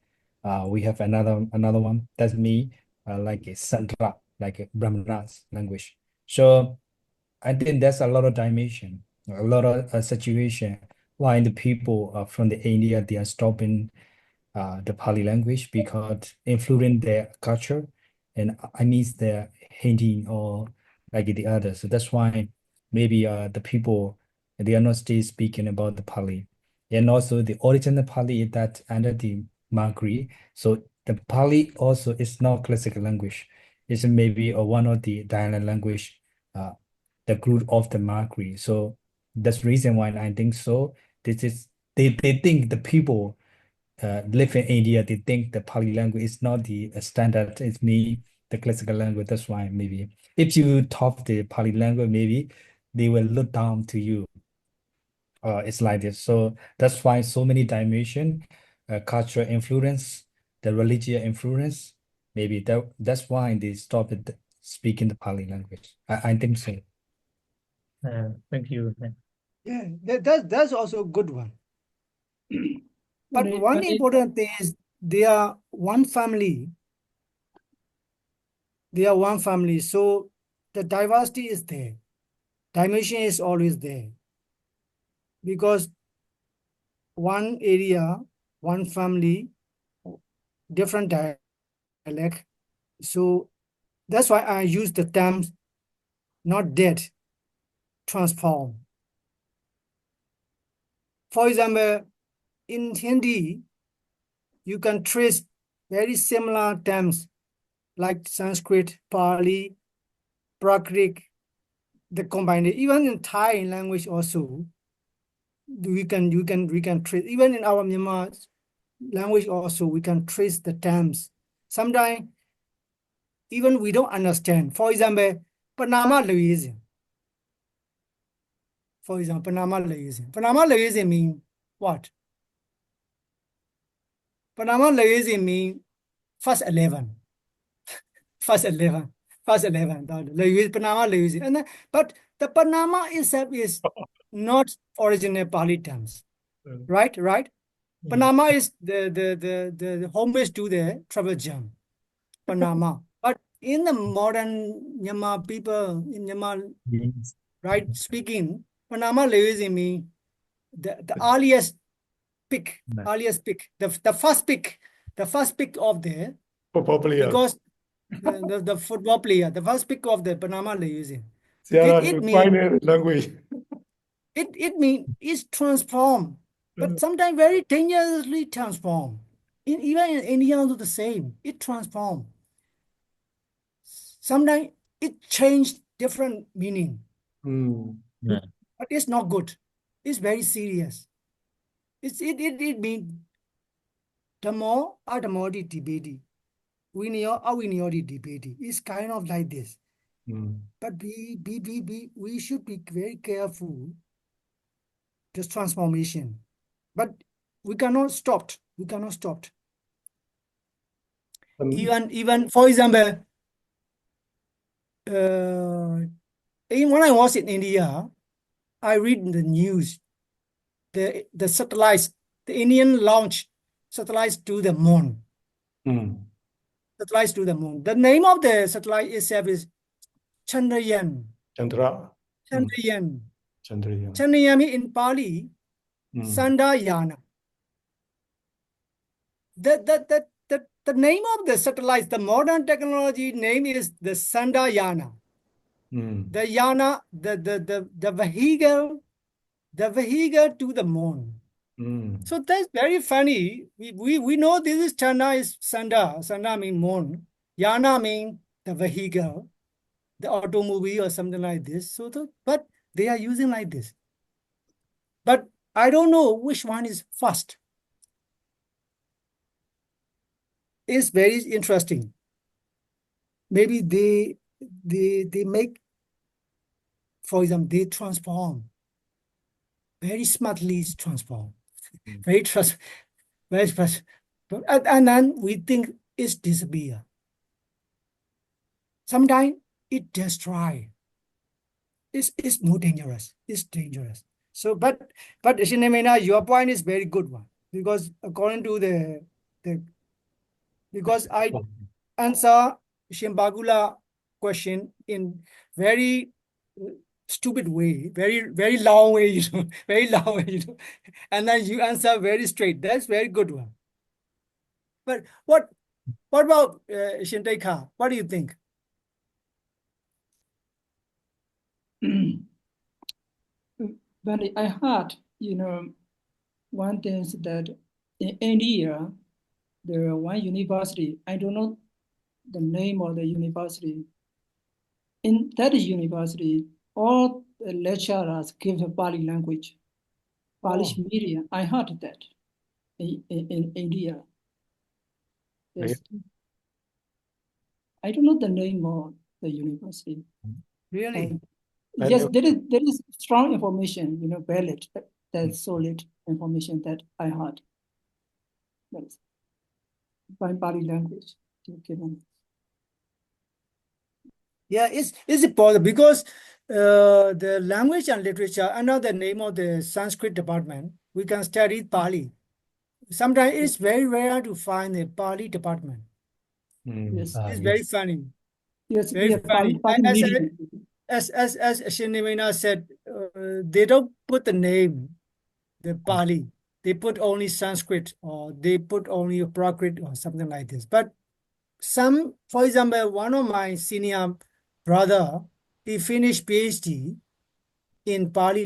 we have another one that's me like a Sanskrit, like a Brahmana's language. So I think there's a lot of dimension, a lot of situation why the people from the India they are stopping the Pali language because influence their culture and I mean their Hindi or like the others. So that's why maybe the people they are not still speaking about the Pali. And also the original Pali is that under the Magri. So the Pali also is not classical language. It's maybe one of the dialect language, the group of the Magri. So that's the reason why I think so. This is they think the people live in India, they think the Pali language is not the standard, it's me, the classical language. That's why maybe if you talk the Pali language, maybe they will look down to you. It's like this. So that's why so many dimension, cultural influence, the religious influence, maybe that's why they stopped speaking the Pali language. I think so. Thank you. Yeah, that's also a good one. But one important thing is they are one family. They are one family. So the diversity is there. Dimension is always there. Because one area, one family, different dialect. So that's why I use the terms not dead, transform. For example, in Hindi, you can trace very similar terms like Sanskrit, Pali, Prakrit, the combined. Even in Thai language also, we can trace. Even in our Myanmar language also, we can trace the terms. Sometimes even we don't understand. For example, Panama Louisian. For example, Panama Louisian. Panama Louisian mean what? Panama Louisian mean first 11. First 11. First 11. Panama Louisian. And but the Panama itself is not original Pali terms. Right? Right? Panama is the homage to the travel jam. Panama. But in the modern Myanmar people, in Myanmar, Yes. right, speaking, Panama Louisian mean the earliest pick, Right. earliest pick, the first pick of the, Football player. because the football player, the first pick of the Panama Louisian. Sierra, it you mean- find it language. It means it's transformed, but sometimes very dangerously transformed. Even in India also the same. It transformed. Sometimes it changed different meaning, Yeah. but it's not good. It's very serious. It means Dhammo Adhamodi debate. Awiniyodi debate. It's kind of like this. But we should be very careful this transformation. But we cannot stop. We cannot stop. Even for example, when I was in India, I read the news. The satellites, the Indian launched satellites to the moon. Satellites to the moon. The name of the satellite itself is Chandrayaan. Chandra. Chandrayaan. Chandrayaan. Chandrayaan in Pali, Sandayana. The name of the satellites, the modern technology name is the Sandayana. The Yana, the vehicle to the moon. So that's very funny. We know this is Chanda is Sanda. Sanda means moon. Yana means the vehicle, the automobile or something like this. But they are using like this. But I don't know which one is first. It's very interesting. Maybe they make, for example, they transform. Very smartly transform. Very fast. And then we think it's disappear. Sometimes it destroy. it's more dangerous. It's dangerous. So, but Shinamena, your point is very good one, because according to the because I answer Shimbagula question in very stupid way, very long way, very long way, and then you answer very straight. That's very good one. But what about Shintaika? What do you think? But I heard, one thing is that in India, there are one university. I don't know the name of the university. In that university, all the lecturers give the Pali language, Polish Oh. media. I heard that in India. Yes. I don't know the name of the university. Really? Yes, there is strong information, valid, that's solid information that I heard. That's by Pali language given. Yeah, is it possible? Because the language and literature under the name of the Sanskrit department, we can study Pali. Sometimes it's very rare to find a Pali department. Yes. It's very funny. Yes, Very we have funny. Pali media. As Shinimena said, they don't put the name, the Pali. They put only Sanskrit, or they put only Prakrit or something like this. But some, for example, one of my senior brother, he finished PhD in Pali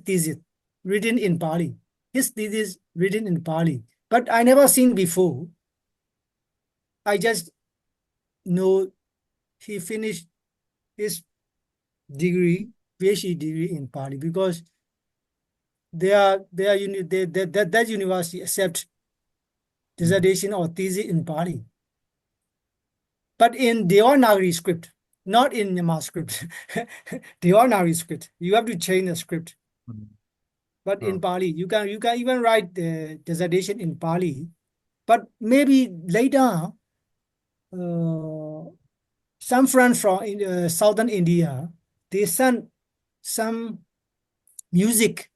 thesis, written in Pali. His thesis written in Pali, but I never seen before. I just know he finished his degree, PhD degree in Pali, because that university accept dissertation or thesis in Pali, but in Devanagari script, not in Myanmar script. Devanagari script. You have to change the script. But in Pali, you can even write the dissertation in Pali. But maybe later, some friends from southern India, they send some music.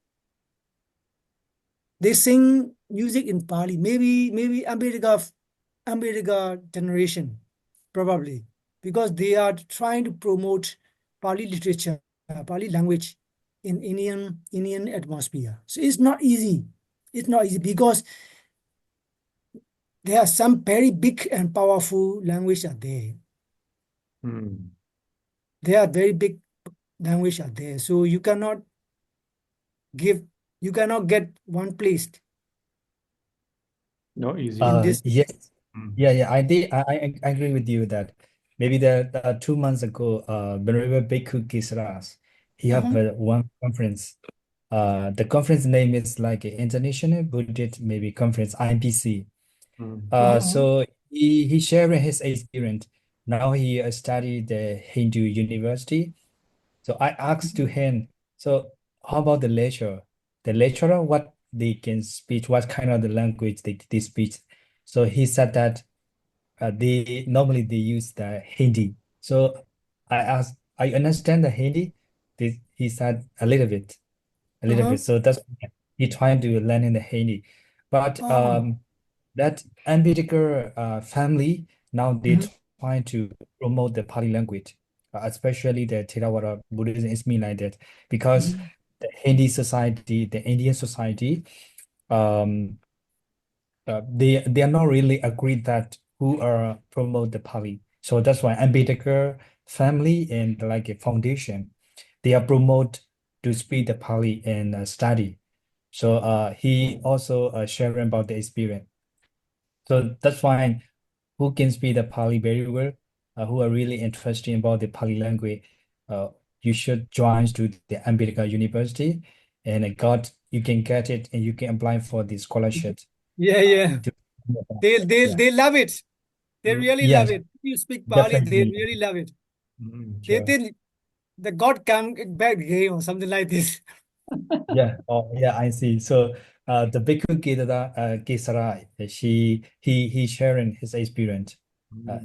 They sing music in Pali. Maybe Ambedkar generation, probably, because they are trying to promote Pali literature, Pali language in Indian atmosphere. So it's not easy. It's not easy because there are some very big and powerful language are there. There are very big language are there. So you cannot get one place Not easy. in this. Yes. Yeah. I agree with you that maybe 2 months ago, Venerable Bhikkhu Kisras, he have one conference. The conference name is like International Buddhist maybe conference, IBC. So he sharing his experience. Now he studied the Hindu university. So I asked to him, so how about the lecturer? The lecturer, what they can speak, what kind of the language they speak. So he said that they normally they use the Hindi. So I asked, I understand the Hindi. He said a little bit. So that's why he trying to learn in the Hindi. But that Ambedkar family now they trying to promote the Pali language, especially the Theravada Buddhism is mean like that because the Hindi society, the Indian society, they are not really agreed that who are promote the Pali. So that's why Ambedkar family and like a foundation, they are promote to speak the Pali and study. So he also sharing about the experience. So that's why who can speak the Pali very well, who are really interested about the Pali language, you should join to the Ambedkar University, and you can get it and you can apply for the scholarship. Yeah. to- They love it. They really love Yes, it. You speak Pali, they definitely. really love it. They Sure. think the God come back again or something like this. Yeah. Oh, yeah, I see. So, the Bhikkhu Kesara, he sharing his experience. Uh,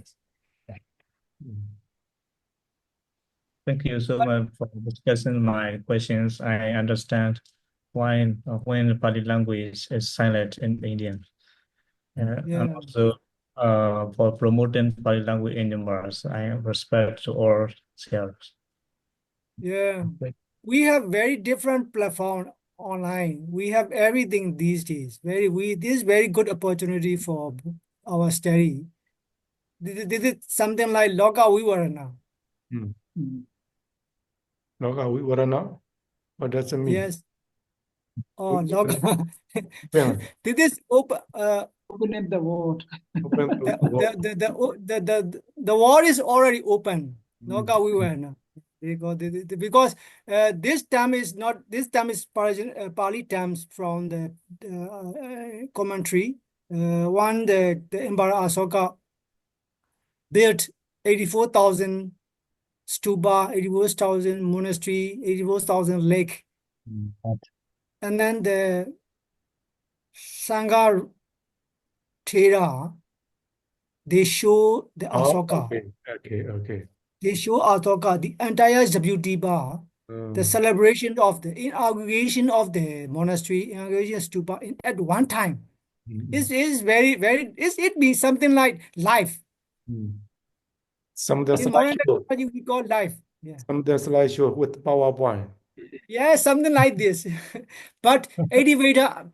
Thank you so much for discussing my questions. I understand why when Pali language is silent in India. And Yeah, also for promoting Pali language in Myanmar, I respect to all shares. yeah. Okay. We have very different platform online. We have everything these days. This is very good opportunity for our study. This is something like Loka Vivarana. Hmm. Mm. Loka Vivarana? What does it mean? Yes. Oh, Loka. Yeah. This is open. Open up the world. Open The the world. the war is already open. Hmm. Loka Vivarana. Because this term is Pali terms from the commentary. The Emperor Asoka built 84,000 stupa, 84,000 monastery, 84,000 lake, and then the Sangha Thera, they show the Oh, Asoka. okay. They show Asoka the entire Zabutiba, the celebration of the inauguration of the monastery, inauguration stupa at one time. It is it means something like life. Some of the In modern slideshow. technology, we call life. Yeah. Some of the slideshow with PowerPoint. Yeah, something like this. But Advaita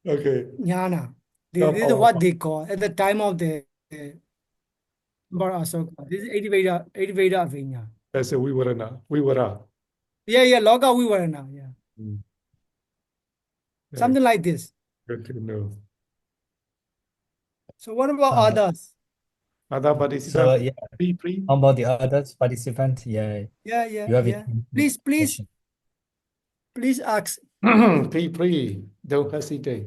Okay. Jnana, Not this is what PowerPoint. they call at the time of the Emperor Asoka. This is Advaita Vinya. That's a Vivara. Yeah, Loka Vivarana. Yeah. Yeah. Something like this. Good to know. So what about Uh, others? Other so participants, yeah, please. how about the others participants? Yeah, Yeah. you have it. Please ask. Please, don't hesitate.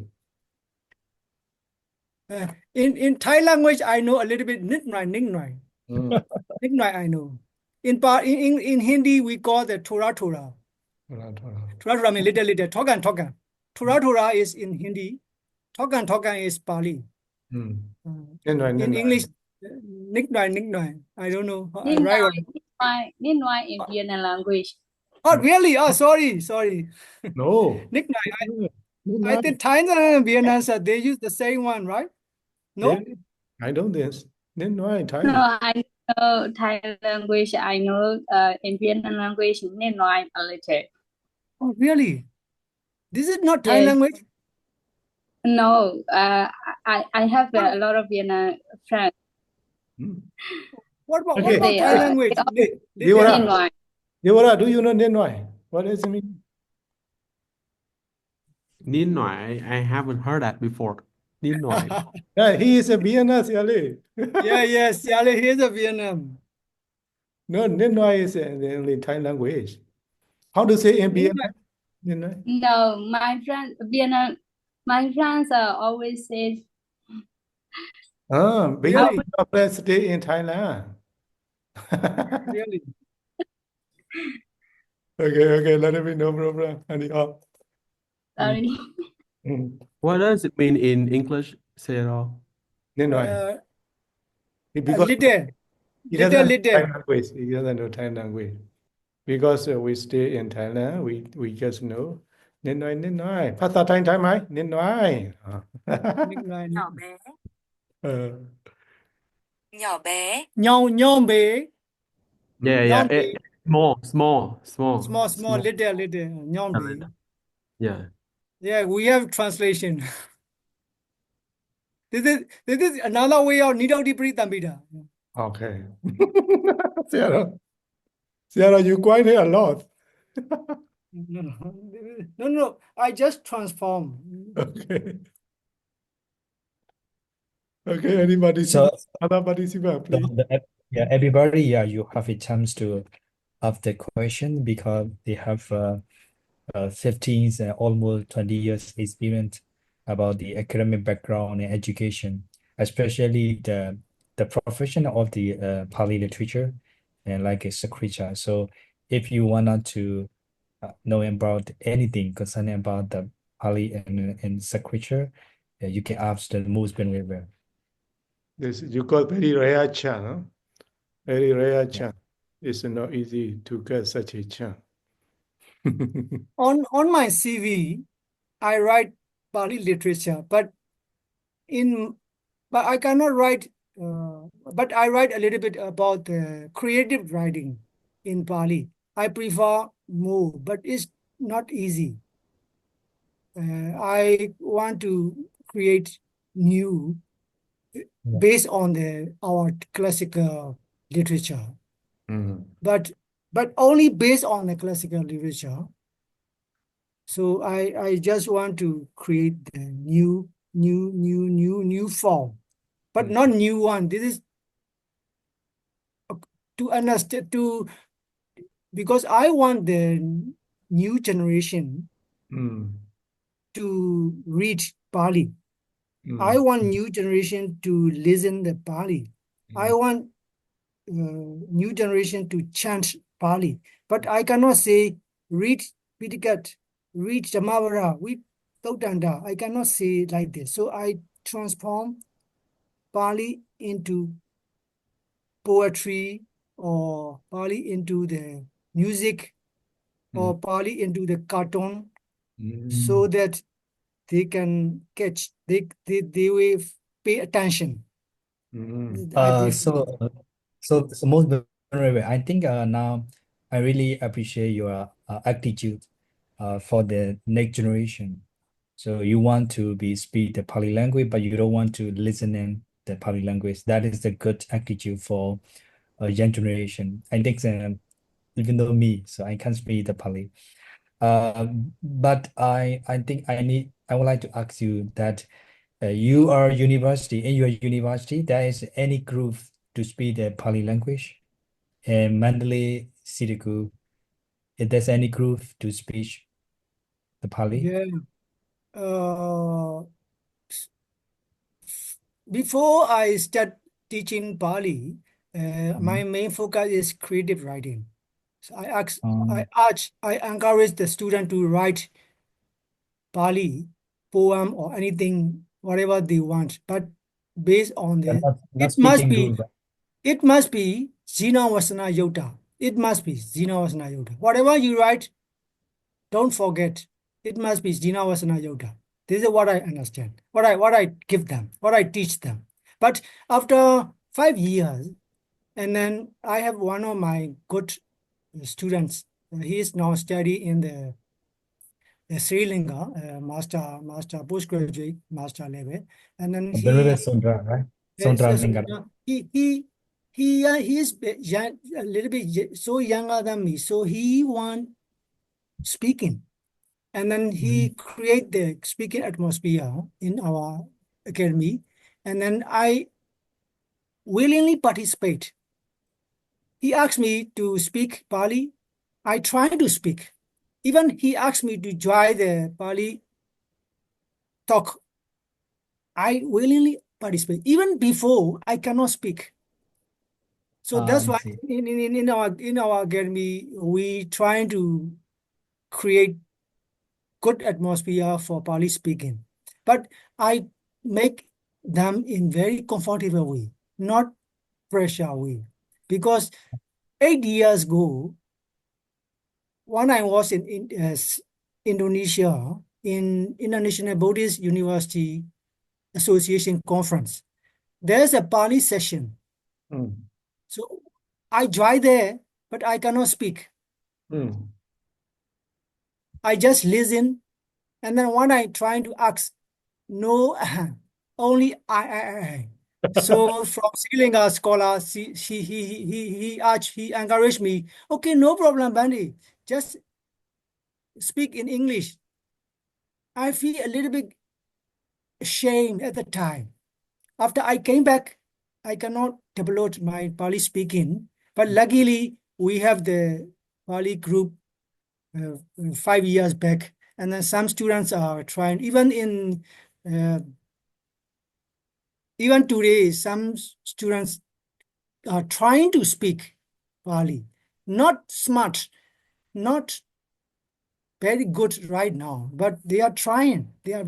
In Thai language, I know a little bit Nit Noi, Ning Noi. Ning Noi, I know. In Hindi, we call the Torah. Torah means little. Togan. Torah is in Hindi. Togan is Pali. In English, Ning Noi. I don't know. I write or Nít ngoài in Vienna language. Oh, really? Oh, sorry. No. Ning Noi. I think Thailand and Vietnam, they use the same one, right? No? Really? I don't think. No, I know Thai language. I know in Vienna language, nít ngoài a little. Oh, really? This is not Thai Yes. language? No, I have a lot of Vienna friends. What about Okay. Thai language? Nít ngoài. Devara, do you know Nenwai? What does it mean? Nín Ngoại, I haven't heard that before. Nín Ngoại. Yeah, he is a Viennese, Ali. Yes, here's a Vietnam. No, Nenwai is in Thai language. How to say in Vienna? Nenwai? No, my friends, Vienna, my friends always say, Because your friends stay in Thailand. Really? Okay, let me no problem. sorry. What does it mean in English, Sarah? Nenwai. Because Little. he doesn't know Thai Little. language. He doesn't know Thai language. Because we stay in Thailand, we just know Nenwai. ภาษาไทยใช่ไหม Nenwai. Nhỏ bé, Uh, nhỏ bé, Nhom bê. Yeah. bê. Small. Small, little. Nhom bê. Yeah. Yeah, we have translation. This is another way of Nidoti Pritambida. Okay. Sarah, you quite a lot. No. I just transform. Okay, anybody? So, Other participant, please. everybody, you have a chance to ask the question because they have 15 almost 20 years experience about the academic background and education, especially the profession of the Pali literature and like a scripture. So if you want to know about anything concerning about the Pali and scripture, you can ask the most venerable. This you call very rare chance, huh? Very rare chance. it's not easy to get such a chance. On my CV, I write Pali literature, but I cannot write. But I write a little bit about creative writing in Pali. I prefer more, but it's not easy. I want to create new based on our classical literature, but only based on the classical literature. So I just want to create the new form, but not new one. This is to understand because I want the new generation to read Pali. I want new generation to listen the Pali. I want new generation to chant Pali. But I cannot say read Pitikat, read Dhammacara, read Tautanda. I cannot say like this. So I transform Pali into poetry, or Pali into the music, or Pali into the cartoon, so that they can catch, they will pay attention. So most venerable, I think now I really appreciate your attitude for the next generation. So you want to speak the Pali language, but you don't want to listen in the Pali language. That is a good attitude for a young generation. I think even though me, so I can't speak the Pali. But I think I would like to ask you that you are university, in your university, there is any group to speak the Pali language? And Mandalay City Group, if there's any group to speak the Pali? Yeah. Before I start teaching Pali, my main focus is creative writing. So I encourage the student to write Pali poem or anything, whatever they want, but based on Not it must speaking be group. Zina Vasana Yota. It must be Zina Vasana Yota. Whatever you write, don't forget. It must be Zina Vasana Yota. This is what I understand. What I give them. What I teach them. But after 5 years, and then I have one of my good students. He is now studying in the Sri Lanka master postgraduate master level, and then Venerable Sondra, right? Sondra Lingam. he is young, a little bit so younger than me, so he want speaking, and then he create the speaking atmosphere in our academy, and then I willingly participate. He asked me to speak Pali. I try to speak. Even he asked me to join the Pali talk. I willingly participate. Even before I cannot speak. So that's I why see. in our academy we trying to create good atmosphere for Pali speaking. But I make them in very comfortable way, not pressure way. Because 8 years ago, when I was in Indonesia, in International Buddhist University Association conference, there's a Pali session. So I joined there, but I cannot speak. I just listen, and then when I trying to ask, no, only I. So from Sri Lanka scholar, he encouraged me. Okay, no problem, Bandy. Just speak in English. I feel a little bit ashamed at the time. After I came back, I cannot develop my Pali speaking. But luckily, we have the Pali group 5 years back, and then some students are trying. Even today, some students are trying to speak Pali. Not smart, not very good right now, but they are trying. They are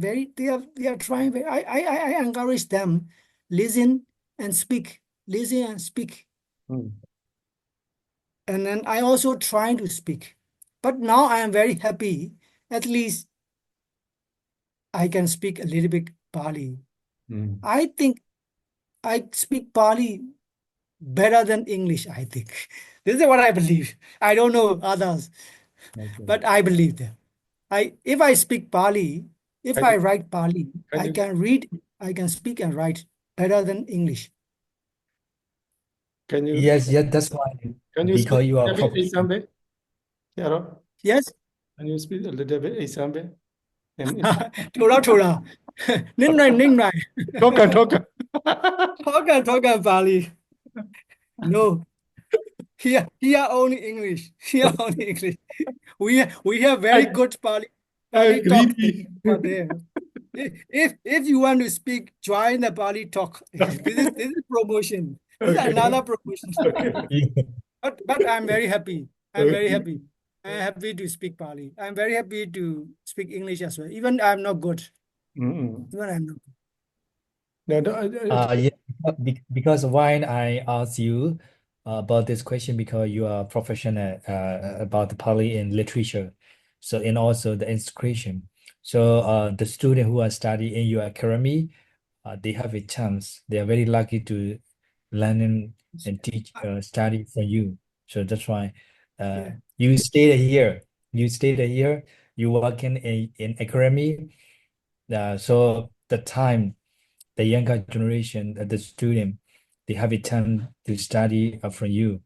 trying. I encourage them, listen and speak. Listen and speak. And then I also trying to speak. But now I am very happy. At least I can speak a little bit Pali. Mm. I think I speak Pali better than English, I think. This is what I believe. I don't know others, Okay. but I believe that. If I speak Pali, if Can I you- write Pali, can I you- can read, I can speak and write better than English. Can you Yes, that's why speak because you a are little bit professional. Isambe? Yeah, Yes? can you speak a little bit Isambe? And Tora. Ning. Toka. Toka Pali. No. Here only English. Here only English. We have very good Pali talk Greedy. over there. If you want to speak, join the Pali talk. This is promotion. This is Okay. another promotion. Okay. But I'm very happy. I'm very Okay. happy. I'm happy to speak Pali. I'm very happy to speak English as well. Even I'm not good. Mm-mm. Even I'm not good. No, Yeah, because why I asked you about this question because you are professional about the Pali in literature, so and also the inscription. So the student who are studying in your academy, they have a chance. They are very lucky to learn and teach study from you. So that's why Yeah. you stay here. You stay here. You work in academy. So the time the younger generation, the student, they have a time to study from you.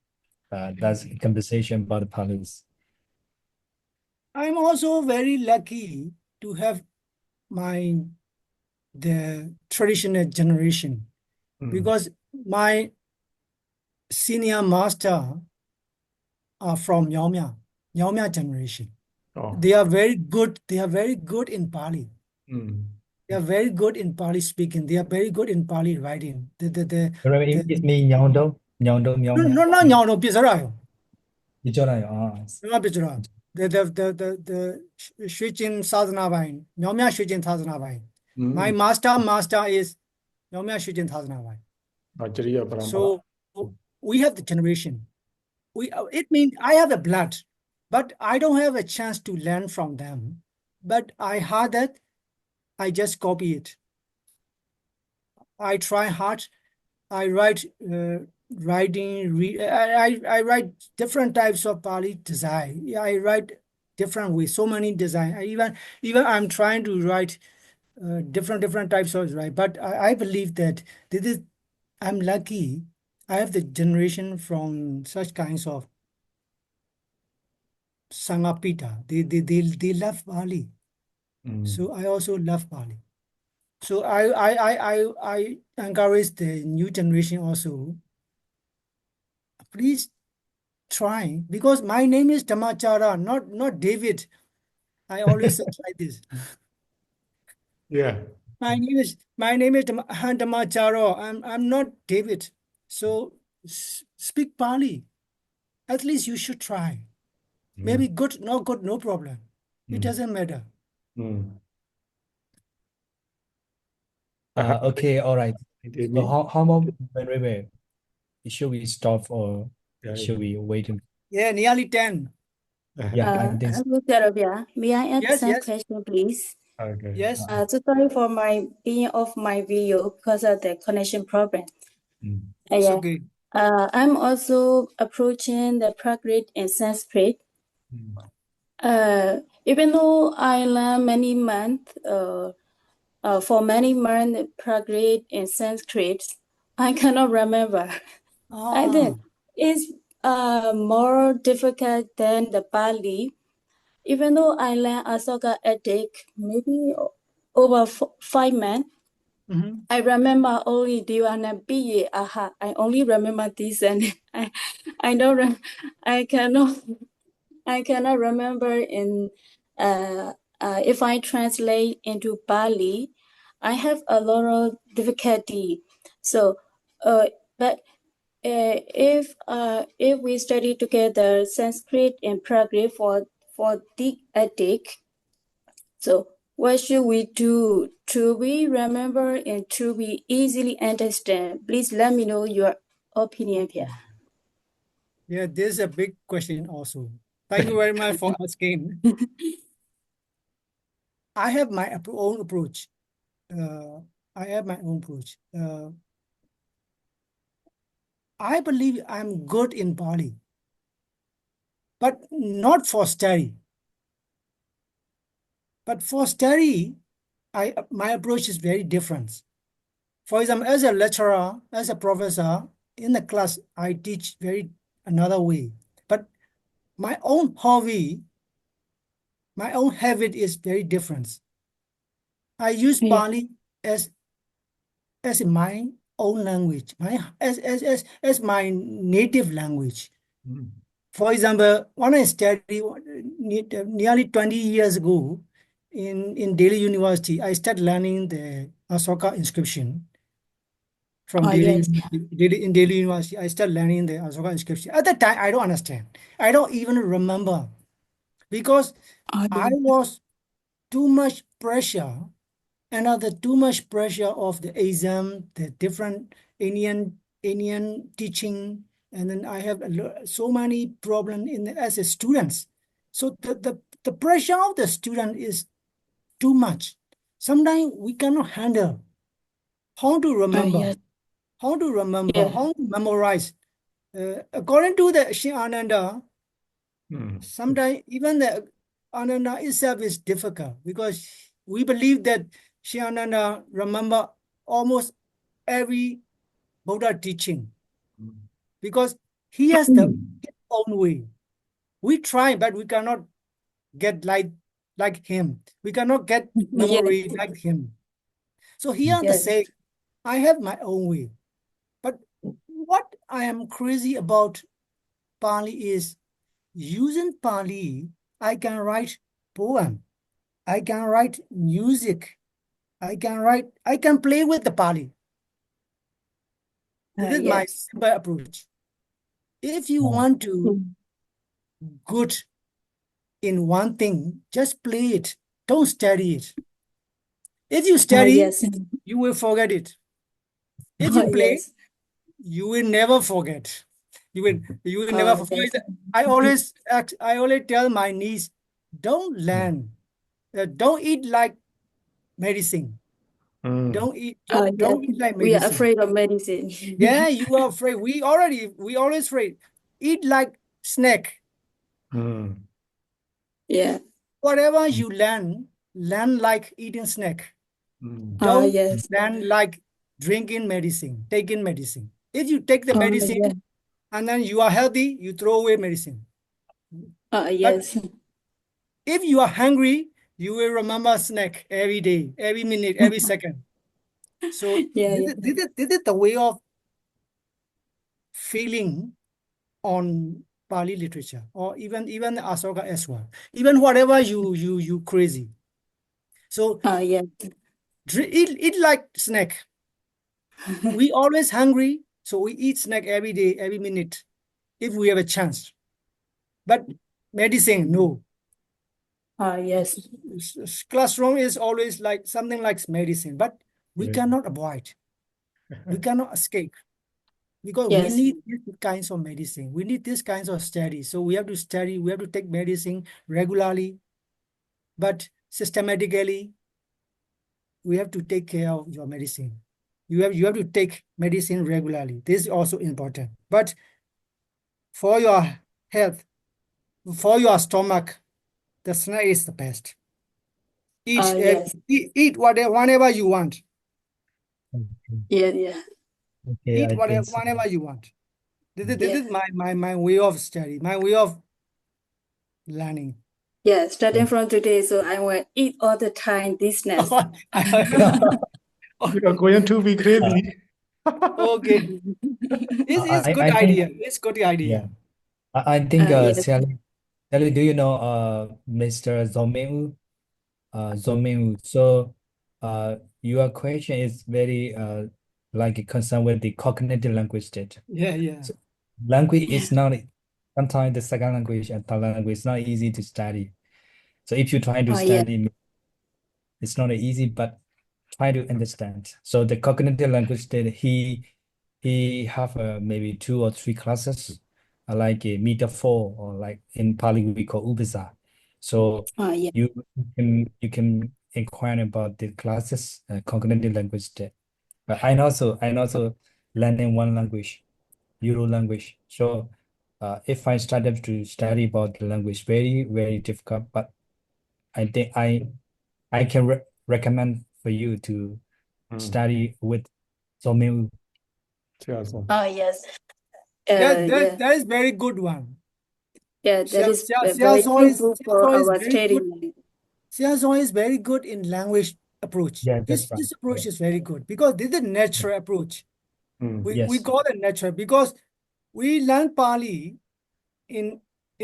That's a conversation about the police. I'm also very lucky to have the traditional generation because my senior master are from Nyaomia generation. Oh. They are very good. They are very good in Pali. Mm. They are very good in Pali speaking. They are very good in Pali writing. It means Nyaundo, No, not Nyaundo, Pisarayo. Bicharayo. Not Pisarayo. The Shujin Sadhana Vain. Nyaomia Shujin Sadhana Vain. My master is Nyaomia Shujin Sadhana Vain. Ajariya Parampara. So we have the generation. It means I have the blood, but I don't have a chance to learn from them. But I heard that, I just copy it. I try hard. I write I write different types of Pali design. Yeah, I write different ways, so many design. Even I'm trying to write different types of design. But I believe that I'm lucky. I have the generation from such kinds of Sangapita. They love Bali. So I also love Bali. So I encourage the new generation also. Please try, because my name is Dhammacara, not David. I always say like this. Yeah. My name is Dhammacara. I'm not David. So speak Pali. At least you should try. Maybe good, not good, no problem. It doesn't matter. Okay, all right. So how long, wait. Should we stop or should we wait? Yeah, nearly 10. Yeah, I think so. Sarabia, may I ask Yes, some yes. question, please? Okay. Yes. So sorry for my being off my video because of the connection problem. It's Yeah. okay. I'm also approaching the Prakrit in Sanskrit. Even though I learned many months, for many months Prakrit in Sanskrit, I cannot remember. I think it's more difficult than the Pali. Even though I learned Asoka Edik maybe over 5 months, I remember only Divana Biye Aha. I only remember this, and I don't. I cannot remember in. If I translate into Pali, I have a lot of difficulty. So, but if we study together Sanskrit and Prakrit for the Edik, so what should we do to we remember and to we easily understand? Please let me know your opinion here. Yeah, this is a big question also. Thank you very much for asking. I have my own approach. I have my own approach. I believe I'm good in Bali, but not for study. But for study, my approach is very different. For example, as a lecturer, as a professor, in the class, I teach very another way. But my own hobby, my own habit is very different. I use Yeah. Pali as my own language, as my native language. For example, when I studied nearly 20 years ago in Delhi University, I started learning the Asoka inscription from Yes. In Delhi University. I started learning the Asoka inscription. At that time, I don't understand. I don't even remember because I Yes. was too much pressure. Another too much pressure of the exam, the different Indian teaching, and then I have so many problems as a student. So the pressure of the student is too much. Sometimes we cannot handle how to remember, Yes. how to remember, Yeah. how to memorize. According to the Sri Ananda, sometimes even the Ananda itself is difficult because we believe that Sri Ananda remember almost every Buddha teaching because he has his own way. We try, but we cannot get like him. We cannot get memory Yes. like him. So here the Yes. say, I have my own way. But what I am crazy about Pali is using Pali, I can write poem. I can write music. I can play with the Pali. This is my Yes. simple approach. If you Oh, want to good in one thing, just play it. Don't study it. If you study, Yes. you will forget it. If you play, Yes. you will never forget. You will never forget. Yes. I always tell my niece, don't learn. Don't eat like medicine. Don't eat. Yes. Don't eat like We are medicine. afraid of medicine. Yeah, you are afraid. We always afraid. Eat like snack. Yeah. Whatever you learn like eating snack. Don't Yes. learn like drinking medicine, taking medicine. If you take the medicine Yeah. and then you are healthy, you throw away medicine. But Yes. if you are hungry, you will remember snack every day, every minute, every second. So Yeah. this is the way of feeling on Pali literature, or even Asoka as well. Even whatever you crazy. So Yes. eat like snack. We always hungry, so we eat snack every day, every minute, if we have a chance. But medicine, no. Yes. Classroom is always like something like medicine, but we cannot avoid. We cannot escape because we Yes. need these kinds of medicine. We need these kinds of study. So we have to study. We have to take medicine regularly, but systematically. We have to take care of your medicine. You have to take medicine regularly. This is also important. But for your health, for your stomach, the snack is the best. Yes. Eat whatever whenever you want. Yeah. Yeah. okay, Eat I think so. whenever you want. This Yeah. is my way of study, my way of learning. Yeah. Starting from today, so I will eat all the time this snack. You're going to be crazy. Okay, it's good I think idea. It's good idea. I think Yes. Sally, do you know Mr. Zomeu? Zomeu. So your question is very like concerned with the cognitive language state. Yeah. So language Yeah. is not sometimes the second language and third language is not easy to study. So if you try to Yeah. study, it's not easy, but try to understand. So the cognitive language state he have maybe 2 or 3 classes. like a metaphor, or like in Pali we call upasa. So Yeah. you can inquire about the classes, cognitive language there. But I also learning one language, Euro language. So if I started to study about the language, very, very difficult, but I think I can recommend for you to study with Someu. Yes. That Yeah. is very good one. Yeah, that is a very Xiaozong is fruitful for our very good. study. Xiaozong is very good in language approach. Yeah, that's right. This approach is very good because this is a natural approach. We Yes. call it natural because we learn Pali in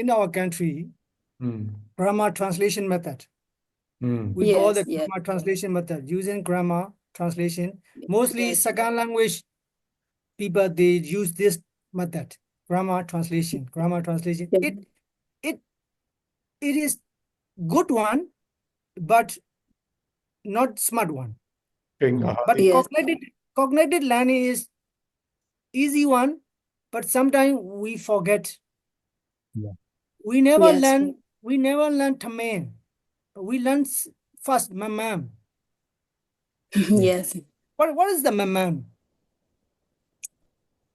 our country, grammar translation method. We call the Yes. grammar translation method using grammar translation. Mostly Yes. second language people, they use this method, grammar translation. Grammar translation. Yeah. It is good one, but not smart one. But Yes. cognitive learning is easy one, but sometimes we forget. Yeah. We never Yes. learn Taman. We learn first mamam. Yes. What is the mamam?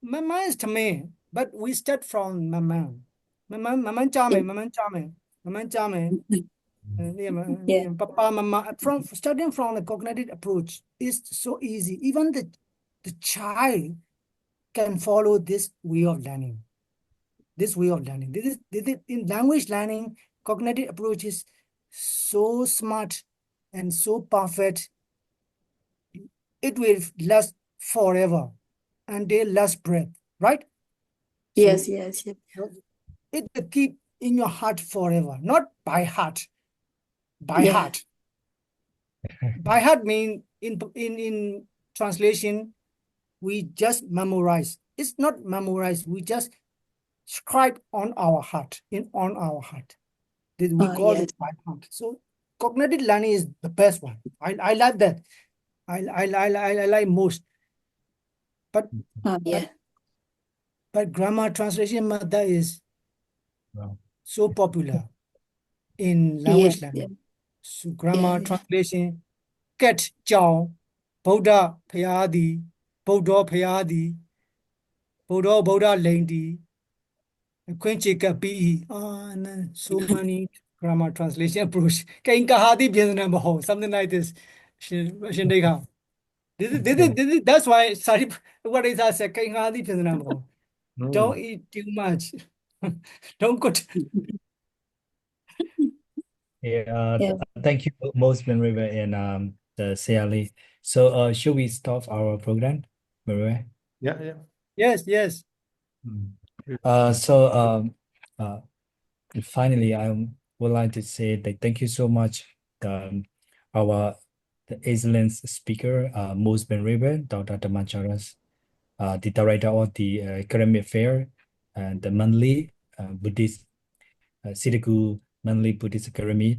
Mamam is Taman, but we start from mamam. Mamam chame. Yeah. Papa, mama, from starting from the cognitive approach is so easy. Even the child can follow this way of learning. This way of learning. This is in language learning, cognitive approach is so smart and so perfect. It will last forever and they last breath, right? Yes. So Yes. it will keep in your heart forever, not by heart. By Yeah. heart. By heart mean in translation, we just memorize. It's not memorize. We just scribe on our heart. We call Yes. it by heart. So cognitive learning is the best one. I like that. I like most. But Yeah. grammar translation method is Wow. so popular in Yes. language learning. So Yeah. grammar translation, cat chow, Buddha Phayadi, Buddha Phayadi, Buddha Lady, Quenchika PE. And then so many grammar translation approach. Kain kahadi bhiyanam something like this. Shindega. That's why sorry what is that say kain kahadi bhiyanam. Don't eat too much. Don't go Yeah, Yeah. thank you, most River and the Seali. So should we start our program, River? Yeah. Yes. So finally, I would like to say that thank you so much, our the excellent speaker, Mos River, Dr. Dhammacara, the director of the academic fair and the monthly Buddhist Sitagu monthly Buddhist Academy,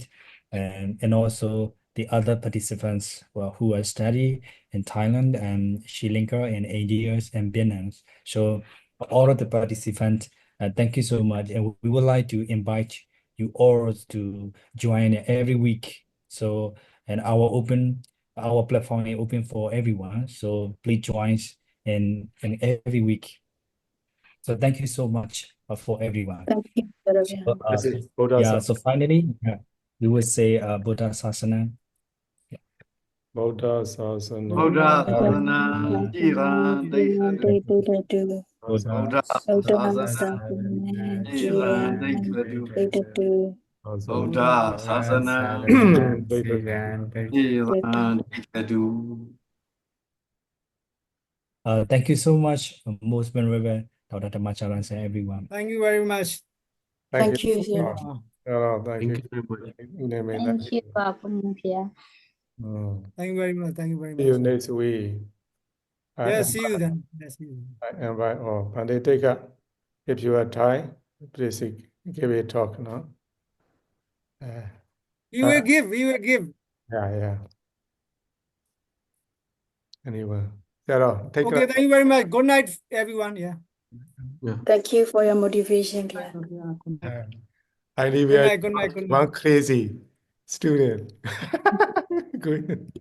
and also the other participants who are study in Thailand and Sri Lanka and India and Vietnam. So all of the participants, thank you so much. And we would like to invite you all to join every week. So, and our platform is open for everyone. So please join in every week. So thank you so much for everyone. Thank you, So, This is Buddha yeah, so finally, we will say Buddha Sasana. Buddha Sasana. Buddha Uh, Sasana Jiran Daikladu. Buddha Buddha Sasana Jiran Daikladu. Buddha Sasana Jiran Daikladu. Thank you so much, most River, Dr. Dhammacara, and everyone. Thank you very much. Thank you. Thank Thank you. you very much. Thank you, Papa Mumpia. Thank you very much. See you next week. Yeah, see you then. I invite all. Panditeka, if you are Thai, please give a talk, no? We will give. Yeah. Anyway, take Okay, thank you very much. Good night, everyone. Yeah. Yeah. Thank you for your motivation, Kia. I live Good here night, good night, good night. one crazy student. Good.